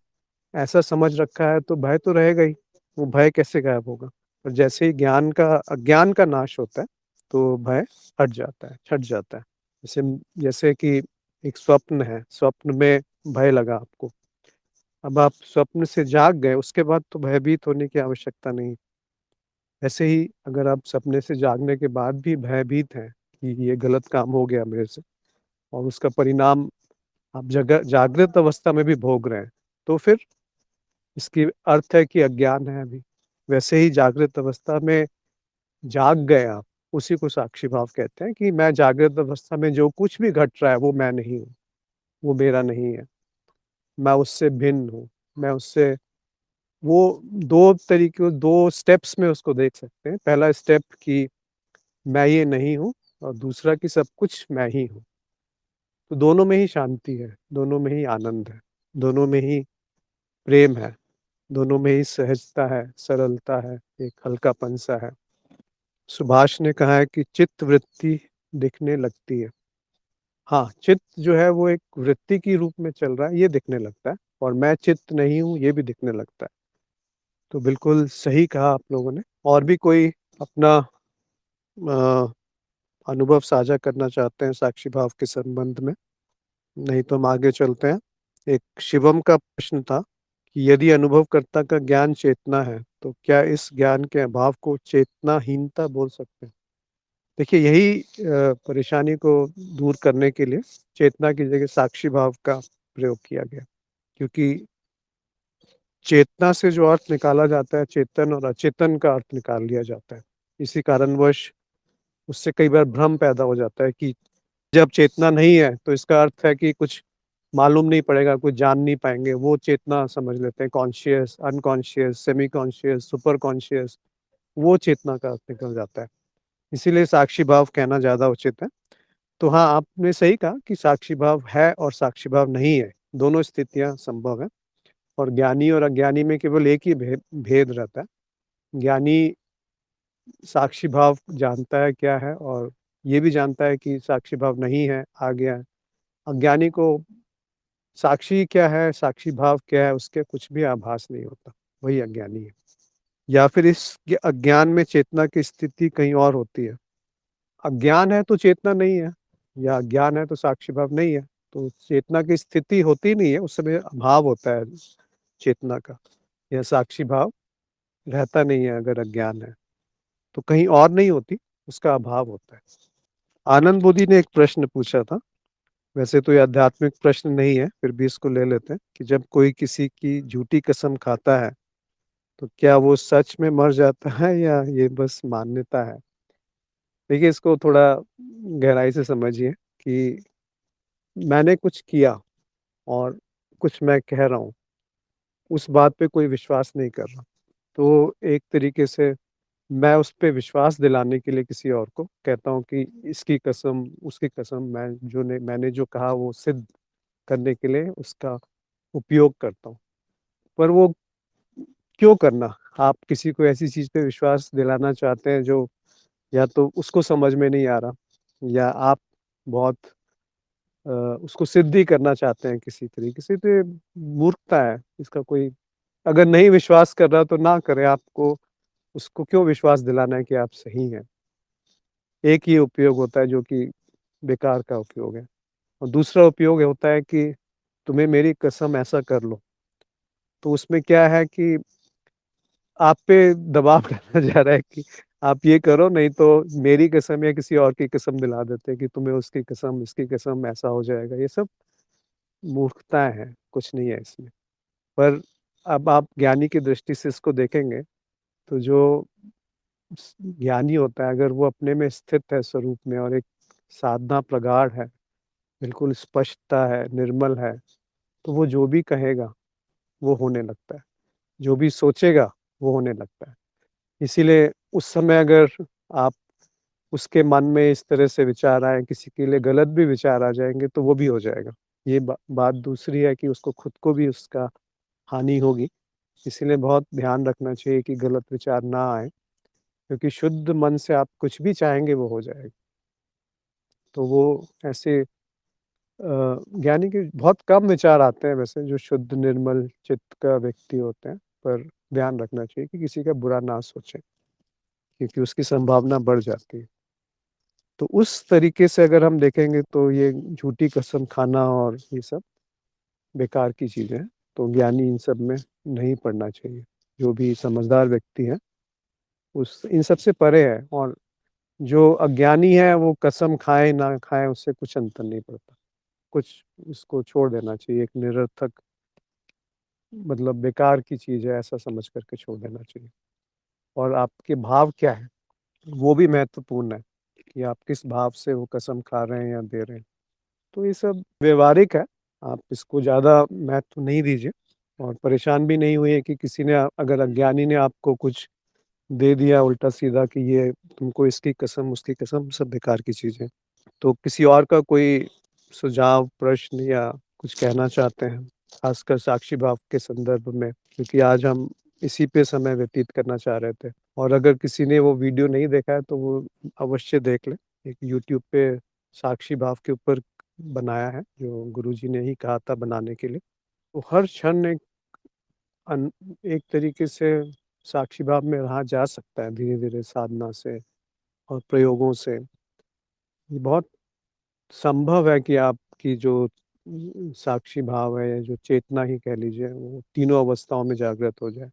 ऐसा समझ रखा है तो भय तो रहेगा ही, वो भय कैसे गायब होगा? और जैसे ही ज्ञान का अज्ञान का नाश होता है, तो भय हट जाता है, छँट जाता है। जैसे जैसे कि एक स्वप्न है, स्वप्न में भय लगा आपको, अब आप स्वप्न से जाग गए, उसके बाद तो भयभीत होने की आवश्यकता नहीं। ऐसे ही अगर आप सपने से जागने के बाद भी भयभीत हैं कि ये गलत काम हो गया मेरे से और उसका परिणाम आप जागृत अवस्था में भी भोग रहे हैं, तो फिर इसकी अर्थ है कि अज्ञान है अभी। वैसे ही जागृत अवस्था में जाग गए आप, उसी को साक्षी भाव कहते हैं कि मैं जागृत अवस्था में जो कुछ भी घट रहा है वो मैं नहीं हूँ, वो मेरा नहीं है। मैं उससे भिन्न हूँ, मैं उससे वो 2 तरीके 2 स्टेप्स में उसको देख सकते हैं। पहला स्टेप कि मैं ये नहीं हूँ और दूसरा कि सब कुछ मैं ही हूँ। तो दोनों में ही शांति है, दोनों में ही आनंद है, दोनों में ही प्रेम है, दोनों में ही सहजता है, सरलता है, एक हल्कापन-सा है। सुभाष ने कहा है कि चित्त वृत्ति दिखने लगती है। हाँ, चित्त जो है वो एक वृत्ति की रूप में चल रहा है, ये दिखने लगता है और मैं चित्त नहीं हूँ, ये भी दिखने लगता है। तो बिल्कुल सही कहा आप लोगों ने। और भी कोई अपना अ, अनुभव साझा करना चाहते हैं साक्षी भाव के संबंध में? नहीं तो हम आगे चलते हैं। एक शिवम का प्रश्न था कि यदि अनुभवकर्ता का ज्ञान चेतना है, तो क्या इस ज्ञान के अभाव को चेतनाहीनता बोल सकते हैं? देखिए यही परेशानी को दूर करने के लिए चेतना की जगह साक्षी भाव का प्रयोग किया गया। क्योंकि चेतना से जो अर्थ निकाला जाता है, चेतन और अचेतन का अर्थ निकाल लिया जाता है। इसी कारणवश उससे कई बार भ्रम पैदा हो जाता है कि जब चेतना नहीं है, तो इसका अर्थ है कि कुछ मालूम नहीं पड़ेगा, कुछ जान नहीं पाएँगे, वो चेतना समझ लेते हैं conscious, unconscious, semi conscious, super conscious, वो चेतना का अर्थ निकल जाता है। इसीलिए साक्षी भाव कहना ज़्यादा उचित है। तो हाँ, आपने सही कहा कि साक्षी भाव है और साक्षी भाव नहीं है, दोनों स्थितियाँ संभव हैं और ज्ञानी और अज्ञानी में केवल एक ही भेद रहता है। ज्ञानी साक्षी भाव जानता है क्या है और ये भी जानता है कि साक्षी भाव नहीं है, आ गया है। अज्ञानी को साक्षी क्या है, साक्षी भाव क्या है, उसके कुछ भी आभास नहीं होता, वही अज्ञानी है। या फिर इस अज्ञान में चेतना की स्थिति कहीं और होती है। अज्ञान है तो चेतना नहीं है या अज्ञान है तो साक्षी भाव नहीं है, तो चेतना की स्थिति होती नहीं है, उस समय अभाव होता है चेतना का या साक्षी भाव रहता नहीं है अगर अज्ञान है, तो कहीं और नहीं होती, उसका अभाव होता है। आनंद बोधी ने एक प्रश्न पूछा था, वैसे तो ये आध्यात्मिक प्रश्न नहीं है, फिर भी इसको ले लेते हैं कि जब कोई किसी की झूठी कसम खाता है, तो क्या वो सच में मर जाता है या ये बस मान्यता है? देखिए इसको थोड़ा गहराई से समझिए कि मैंने कुछ किया और कुछ मैं कह रहा हूँ, उस बात पे कोई विश्वास नहीं कर रहा। तो एक तरीके से मैं उस पे विश्वास दिलाने के लिए किसी और को कहता हूँ कि इसकी कसम, उसकी कसम मैंने जो कहा वो सिद्ध करने के लिए उसका उपयोग करता हूँ। पर वो क्यों करना? आप किसी को ऐसी चीज़ पे विश्वास दिलाना चाहते हैं जो या तो उसको समझ में नहीं आ रहा या आप बहुत उसको सिद्ध ही करना चाहते हैं किसी तरीके से, तो ये मूर्खता है। इसका कोई अगर नहीं विश्वास कर रहा तो ना करे, आपको उसको क्यों विश्वास दिलाना है कि आप सही हैं? एक ही उपयोग होता है जो कि बेकार का उपयोग है और दूसरा उपयोग होता है कि तुम्हें मेरी कसम ऐसा कर लो। तो उसमें क्या है कि आप पे दबाव डाला जा रहा है कि आप ये करो, नहीं तो मेरी कसम या किसी और की कसम दिला देते हैं कि तुम्हें उसकी कसम, इसकी कसम ऐसा हो जाएगा। ये सब मूर्खताएँ हैं, कुछ नहीं है इसमें। पर अब आप ज्ञानी की दृष्टि से इसको देखेंगे तो जो ज्ञानी होता है, अगर वो अपने में स्थित है स्वरूप में और एक साधना प्रगाढ़ है, बिल्कुल स्पष्टता है, निर्मल है, तो वो जो भी कहेगा वो होने लगता है, जो भी सोचेगा वो होने लगता है। इसीलिए उस समय अगर आप उसके मन में इस तरह से विचार आए, किसी के लिए गलत भी विचार आ जाएँगे तो वो भी हो जाएगा। ये बात दूसरी है कि उसको खुद को भी उसका हानि होगी, इसीलिए बहुत ध्यान रखना चाहिए कि गलत विचार ना आएँ, क्योंकि शुद्ध मन से आप कुछ भी चाहेंगे वो हो जाएगा। तो वो ऐसे ज्ञानी के बहुत कम विचार आते हैं वैसे, जो शुद्ध निर्मल चित्त का व्यक्ति होते हैं, पर ध्यान रखना चाहिए कि किसी का बुरा ना सोचें, क्योंकि उसकी संभावना बढ़ जाती है। तो उस तरीके से अगर हम देखेंगे तो ये झूठी कसम खाना और ये सब बेकार की चीज़ें हैं, तो ज्ञानी इन सब में नहीं पड़ना चाहिए। जो भी समझदार व्यक्ति है, उस इन सब से परे है और जो अज्ञानी है वो कसम खाए ना खाए उससे कुछ अंतर नहीं पड़ता। कुछ इसको छोड़ देना चाहिए, एक निरर्थक मतलब बेकार की चीज़ है ऐसा समझ कर के छोड़ देना चाहिए। और आपके भाव क्या हैं, वो भी महत्वपूर्ण है कि आप किस भाव से वो कसम खा रहे हैं या दे रहे हैं। तो ये सब व्यावहारिक है, आप इसको ज़्यादा महत्व नहीं दीजिए और परेशान भी नहीं होइए कि किसी ने अगर अज्ञानी ने आपको कुछ दे दिया उल्टा-सीधा कि ये तुमको इसकी कसम, उसकी कसम, सब बेकार की चीज़ें। तो किसी और का कोई सुझाव, प्रश्न या कुछ कहना चाहते हैं? खासकर साक्षी भाव के संदर्भ में, क्योंकि आज हम इसी पे समय व्यतीत करना चाह रहे थे। और अगर किसी ने वो वीडियो नहीं देखा है तो वो अवश्य देख ले। एक यूट्यूब पे साक्षी भाव के ऊपर बनाया है, जो गुरुजी ने ही कहा था बनाने के लिए। तो हर क्षण अन एक तरीके से साक्षी भाव में रहा जा सकता है धीरे-धीरे साधना से और प्रयोगों से। ये बहुत संभव है कि आपकी जो साक्षी भाव है या जो चेतना ही कह लीजिए, वो तीनों अवस्थाओं में जागृत हो जाए।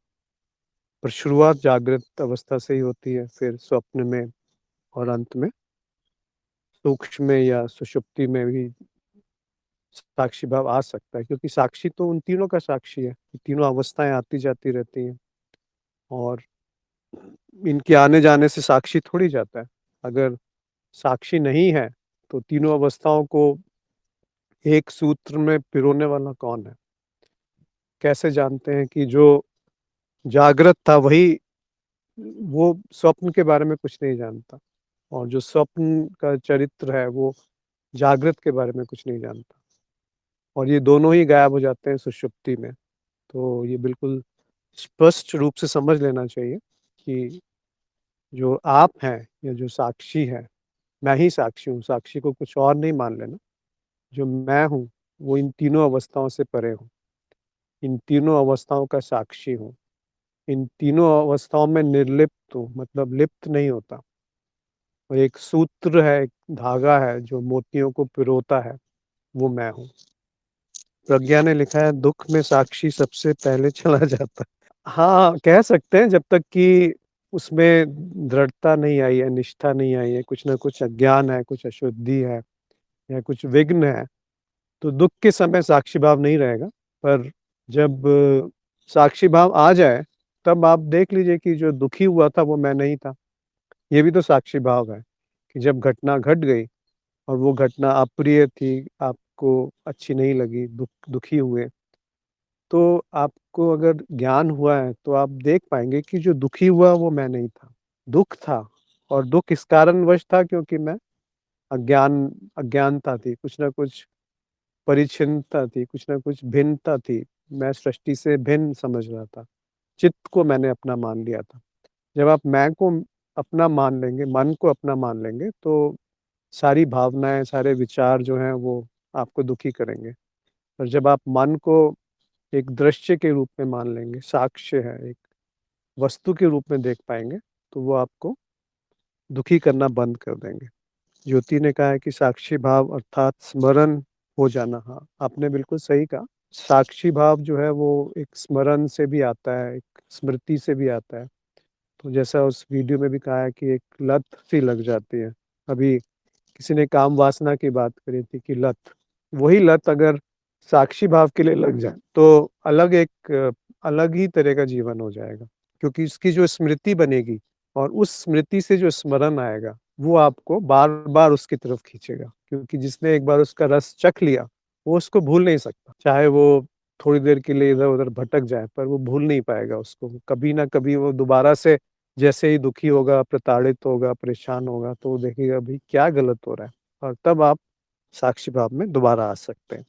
पर शुरुआत जागृत अवस्था से ही होती है, फिर स्वप्न में और अंत में सूक्ष्म में या सुषुप्ति में भी साक्षी भाव आ सकता है, क्योंकि साक्षी तो उन तीनों का साक्षी है। तीनों अवस्थाएँ आती-जाती रहती हैं और इनके आने-जाने से साक्षी थोड़ी जाता है। अगर साक्षी नहीं है, तो तीनों अवस्थाओं को एक सूत्र में पिरोने वाला कौन है? कैसे जानते हैं कि जो जागृत था वही वो स्वप्न के बारे में कुछ नहीं जानता और जो स्वप्न का चरित्र है वो जागृत के बारे में कुछ नहीं जानता और ये दोनों ही गायब हो जाते हैं सुषुप्ति में। तो ये बिल्कुल स्पष्ट रूप से समझ लेना चाहिए कि जो आप हैं या जो साक्षी है, मैं ही साक्षी हूँ, साक्षी को कुछ और नहीं मान लेना। जो मैं हूँ, वो इन तीनों अवस्थाओं से परे हूँ, इन तीनों अवस्थाओं का साक्षी हूँ। इन तीनों अवस्थाओं में निर्लिप्त हूँ, मतलब लिप्त नहीं होता और एक सूत्र है, एक धागा है जो मोतियों को पिरोता है, वो मैं हूँ। प्रज्ञा ने लिखा है, दुःख में साक्षी सबसे पहले चला जाता है। हाँ, कह सकते हैं जब तक कि उसमें दृढ़ता नहीं आई है, निष्ठा नहीं आई है, कुछ न कुछ अज्ञान है, कुछ अशुद्धि है या कुछ विघ्न है, तो दुःख के समय साक्षी भाव नहीं रहेगा। पर जब साक्षी भाव आ जाए, तब आप देख लीजिए कि जो दुखी हुआ था वो मैं नहीं था। ये भी तो साक्षी भाव है कि जब घटना घट गई और वो घटना अप्रिय थी, आपको अच्छी नहीं लगी, दुखी हुए, तो आपको अगर ज्ञान हुआ है, तो आप देख पाएँगे कि जो दुखी हुआ वो मैं नहीं था। दुःख था और दुःख इस कारणवश था क्योंकि मैं अज्ञानता थी, कुछ न कुछ परिच्छिन्नता थी, कुछ न कुछ भिन्नता थी। मैं सृष्टि से भिन्न समझ रहा था। चित्त को मैंने अपना मान लिया था। जब आप मैं को अपना मान लेंगे, मन को अपना मान लेंगे, तो सारी भावनाएँ, सारे विचार जो हैं वो आपको दुखी करेंगे। और जब आप मन को एक दृश्य के रूप में मान लेंगे, साक्ष्य है, एक वस्तु के रूप में देख पाएँगे, तो वो आपको दुखी करना बंद कर देंगे। ज्योति ने कहा है कि साक्षी भाव अर्थात स्मरण हो जाना। हाँ, आपने बिल्कुल सही कहा। साक्षी भाव जो है वो एक स्मरण से भी आता है, एक स्मृति से भी आता है। तो जैसा उस वीडियो में भी कहा है कि एक लत सी लग जाती है। अभी किसी ने काम वासना की बात करी थी कि लत, वही लत अगर साक्षी भाव के लिए लग जाए तो अलग ही तरह का जीवन हो जाएगा। क्योंकि इसकी जो स्मृति बनेगी और उस स्मृति से जो स्मरण आएगा, वो आपको बार-बार उसकी तरफ खींचेगा। क्योंकि जिसने एक बार उसका रस चख लिया, वो उसको भूल नहीं सकता। चाहे वो थोड़ी देर के लिए इधर-उधर भटक जाए, पर वो भूल नहीं पाएगा उसको। कभी ना कभी वो दोबारा से जैसे ही दुखी होगा, प्रताड़ित होगा, परेशान होगा, तो वो देखेगा भई क्या गलत हो रहा है? और तब आप साक्षी भाव में दोबारा आ सकते हैं।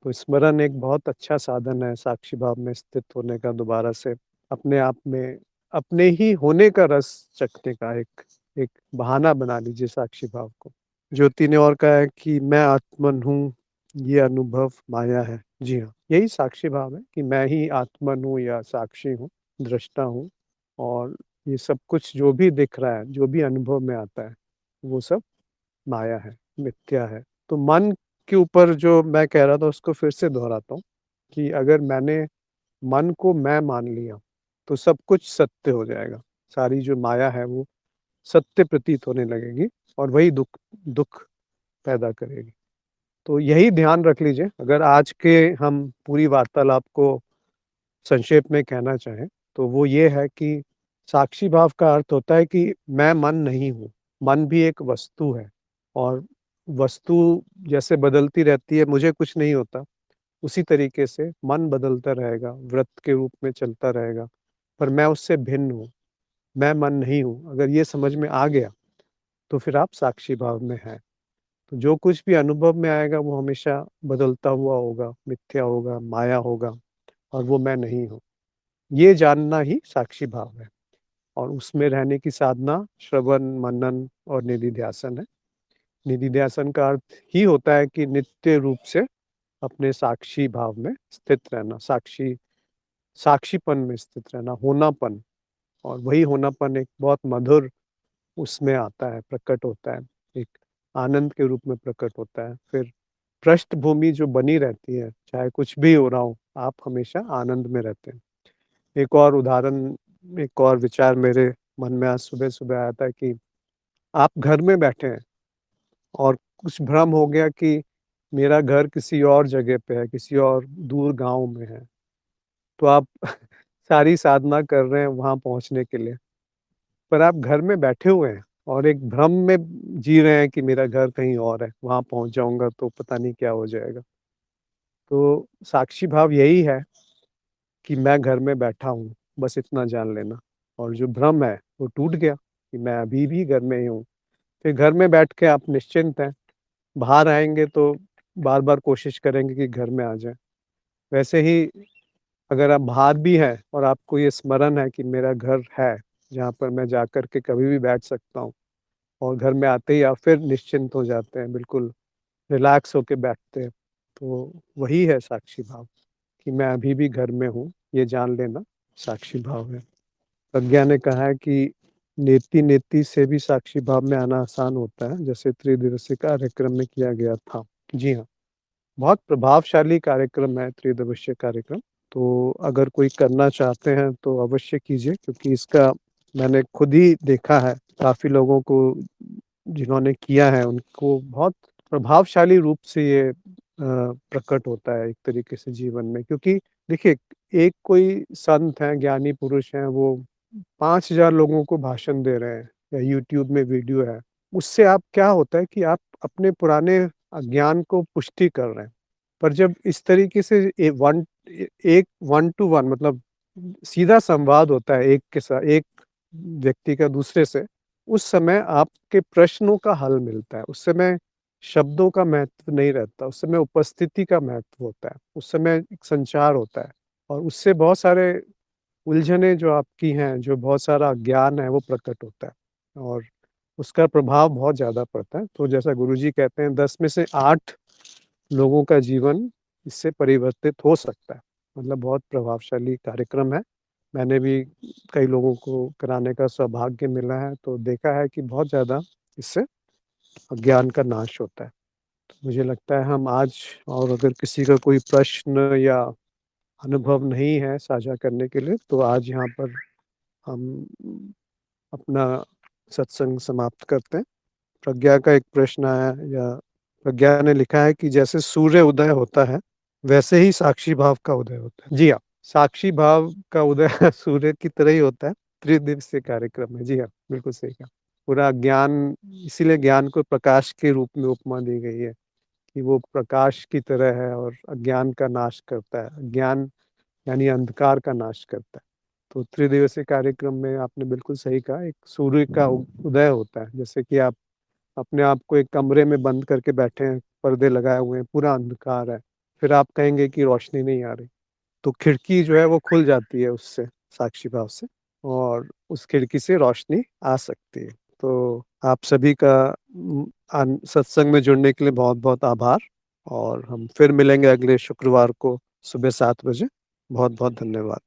तो स्मरण एक बहुत अच्छा साधन है साक्षी भाव में स्थित होने का, दोबारा से अपने आप में अपने ही होने का रस चखने का एक एक बहाना बना लीजिए साक्षी भाव को। ज्योति ने और कहा है कि मैं आत्मन हूँ, ये अनुभव माया है। जी हाँ, यही साक्षी भाव है कि मैं ही आत्मन हूँ या साक्षी हूँ, दृष्टा हूँ, और ये सब कुछ जो भी दिख रहा है, जो भी अनुभव में आता है, वो सब माया है, मिथ्या है। तो मन के ऊपर जो मैं कह रहा था उसको फिर से दोहराता हूँ कि अगर मैंने मन को मैं मान लिया, तो सब कुछ सत्य हो जाएगा। सारी जो माया है वो सत्य प्रतीत होने लगेगी और वही दुःख दुःख पैदा करेगी। तो यही ध्यान रख लीजिए, अगर आज के हम पूरी वार्तालाप को संक्षेप में कहना चाहें, तो वो ये है कि साक्षी भाव का अर्थ होता है कि मैं मन नहीं हूँ। मन भी एक वस्तु है और वस्तु जैसे बदलती रहती है, मुझे कुछ नहीं होता, उसी तरीके से मन बदलता रहेगा, वृत्त के रूप में चलता रहेगा, पर मैं उससे भिन्न हूँ, मैं मन नहीं हूँ। अगर ये समझ में आ गया, तो फिर आप साक्षी भाव में हैं। तो जो कुछ भी अनुभव में आएगा, वो हमेशा बदलता हुआ होगा, मिथ्या होगा, माया होगा, और वो मैं नहीं हूँ। ये जानना ही साक्षी भाव है, और उसमें रहने की साधना श्रवण, मनन और निधिध्यासन है। निधिध्यासन का अर्थ ही होता है कि नित्य रूप से अपने साक्षी भाव में स्थित रहना, साक्षीपन में स्थित रहना, होनापन। और वही होनापन एक बहुत मधुर उसमें आता है, प्रकट होता है, एक आनंद के रूप में प्रकट होता है। फिर पृष्ठभूमि जो बनी रहती है, चाहे कुछ भी हो रहा हो, आप हमेशा आनंद में रहते हैं। एक और उदाहरण, एक और विचार मेरे मन में आज सुबह-सुबह आया था कि आप घर में बैठे हैं और कुछ भ्रम हो गया कि मेरा घर किसी और जगह पे है, किसी और दूर गाँव में है। तो आप सारी साधना कर रहे हैं वहाँ पहुँचने के लिए, पर आप घर में बैठे हुए हैं और एक भ्रम में जी रहे हैं कि मेरा घर कहीं और है, वहाँ पहुँच जाऊँगा तो पता नहीं क्या हो जाएगा। तो साक्षी भाव यही है कि मैं घर में बैठा हूँ, बस इतना जान लेना, और जो भ्रम है वो टूट गया कि मैं अभी भी घर में ही हूँ। फिर घर में बैठ के आप निश्चिंत हैं, बाहर आएँगे तो बार-बार कोशिश करेंगे कि घर में आ जाएँ। वैसे ही अगर आप बाहर भी हैं और आपको ये स्मरण है कि मेरा घर है, जहाँ पर मैं जाकर के कभी भी बैठ सकता हूँ, और घर में आते ही आप फिर निश्चिंत हो जाते हैं, बिल्कुल रिलैक्स होके बैठते हैं। तो वही है साक्षी भाव कि मैं अभी भी घर में हूँ, ये जान लेना साक्षी भाव है। प्रज्ञा ने कहा है कि नेति-नेति से भी साक्षी भाव में आना आसान होता है, जैसे त्रिदिवसीय कार्यक्रम में किया गया था। जी हाँ, बहुत प्रभावशाली कार्यक्रम है त्रिदिवसीय कार्यक्रम। तो अगर कोई करना चाहते हैं तो अवश्य कीजिए, क्योंकि इसका मैंने खुद ही देखा है, काफ़ी लोगों को जिन्होंने किया है उनको बहुत प्रभावशाली रूप से ये प्रकट होता है एक तरीके से जीवन में। क्योंकि देखिए, एक कोई संत हैं, ज्ञानी पुरुष हैं, वो 5000 लोगों को भाषण दे रहे हैं या यूट्यूब में वीडियो है। उससे आप क्या होता है कि आप अपने पुराने अज्ञान को पुष्टि कर रहे हैं। पर जब इस तरीके से एक वन टू वन, मतलब सीधा संवाद होता है एक के साथ, एक व्यक्ति का दूसरे से, उस समय आपके प्रश्नों का हल मिलता है। उस समय शब्दों का महत्व नहीं रहता, उस समय उपस्थिति का महत्व होता है, उस समय एक संचार होता है, और उससे बहुत सारे उलझनें जो आपकी हैं, जो बहुत सारा ज्ञान है वो प्रकट होता है और उसका प्रभाव बहुत ज़्यादा पड़ता है। तो जैसा गुरुजी कहते हैं 10 में से 8 लोगों का जीवन इससे परिवर्तित हो सकता है। मतलब बहुत प्रभावशाली कार्यक्रम है। मैंने भी कई लोगों को कराने का सौभाग्य मिला है, तो देखा है कि बहुत ज़्यादा इससे ज्ञान का नाश होता है। तो मुझे लगता है हम आज और अगर किसी का कोई प्रश्न या अनुभव नहीं है साझा करने के लिए, तो आज यहाँ पर हम अपना सत्संग समाप्त करते हैं। प्रज्ञा का एक प्रश्न आया या प्रज्ञा ने लिखा है कि जैसे सूर्य उदय होता है, वैसे ही साक्षी भाव का उदय होता है। जी हाँ, साक्षी भाव का उदय सूर्य की तरह ही होता है, त्रिदिवसीय कार्यक्रम है। जी हाँ, बिल्कुल सही कहा। पूरा ज्ञान इसीलिए ज्ञान को प्रकाश के रूप में उपमा दी गई है, कि वो प्रकाश की तरह है और अज्ञान का नाश करता है। ज्ञान यानी अंधकार का नाश करता है। तो त्रिदिवसीय कार्यक्रम में आपने बिल्कुल सही कहा, एक सूर्य का उदय होता है। जैसे कि आप अपने आप को एक कमरे में बंद करके बैठे हैं, पर्दे लगाए हुए हैं, पूरा अंधकार है, फिर आप कहेंगे कि रोशनी नहीं आ रही, तो खिड़की जो है वो खुल जाती है उससे, साक्षी भाव से, और उस खिड़की से रोशनी आ सकती है। तो आप सभी का सत्संग में जुड़ने के लिए बहुत-बहुत आभार और हम फिर मिलेंगे अगले शुक्रवार को सुबह 7 बजे। बहुत-बहुत धन्यवाद।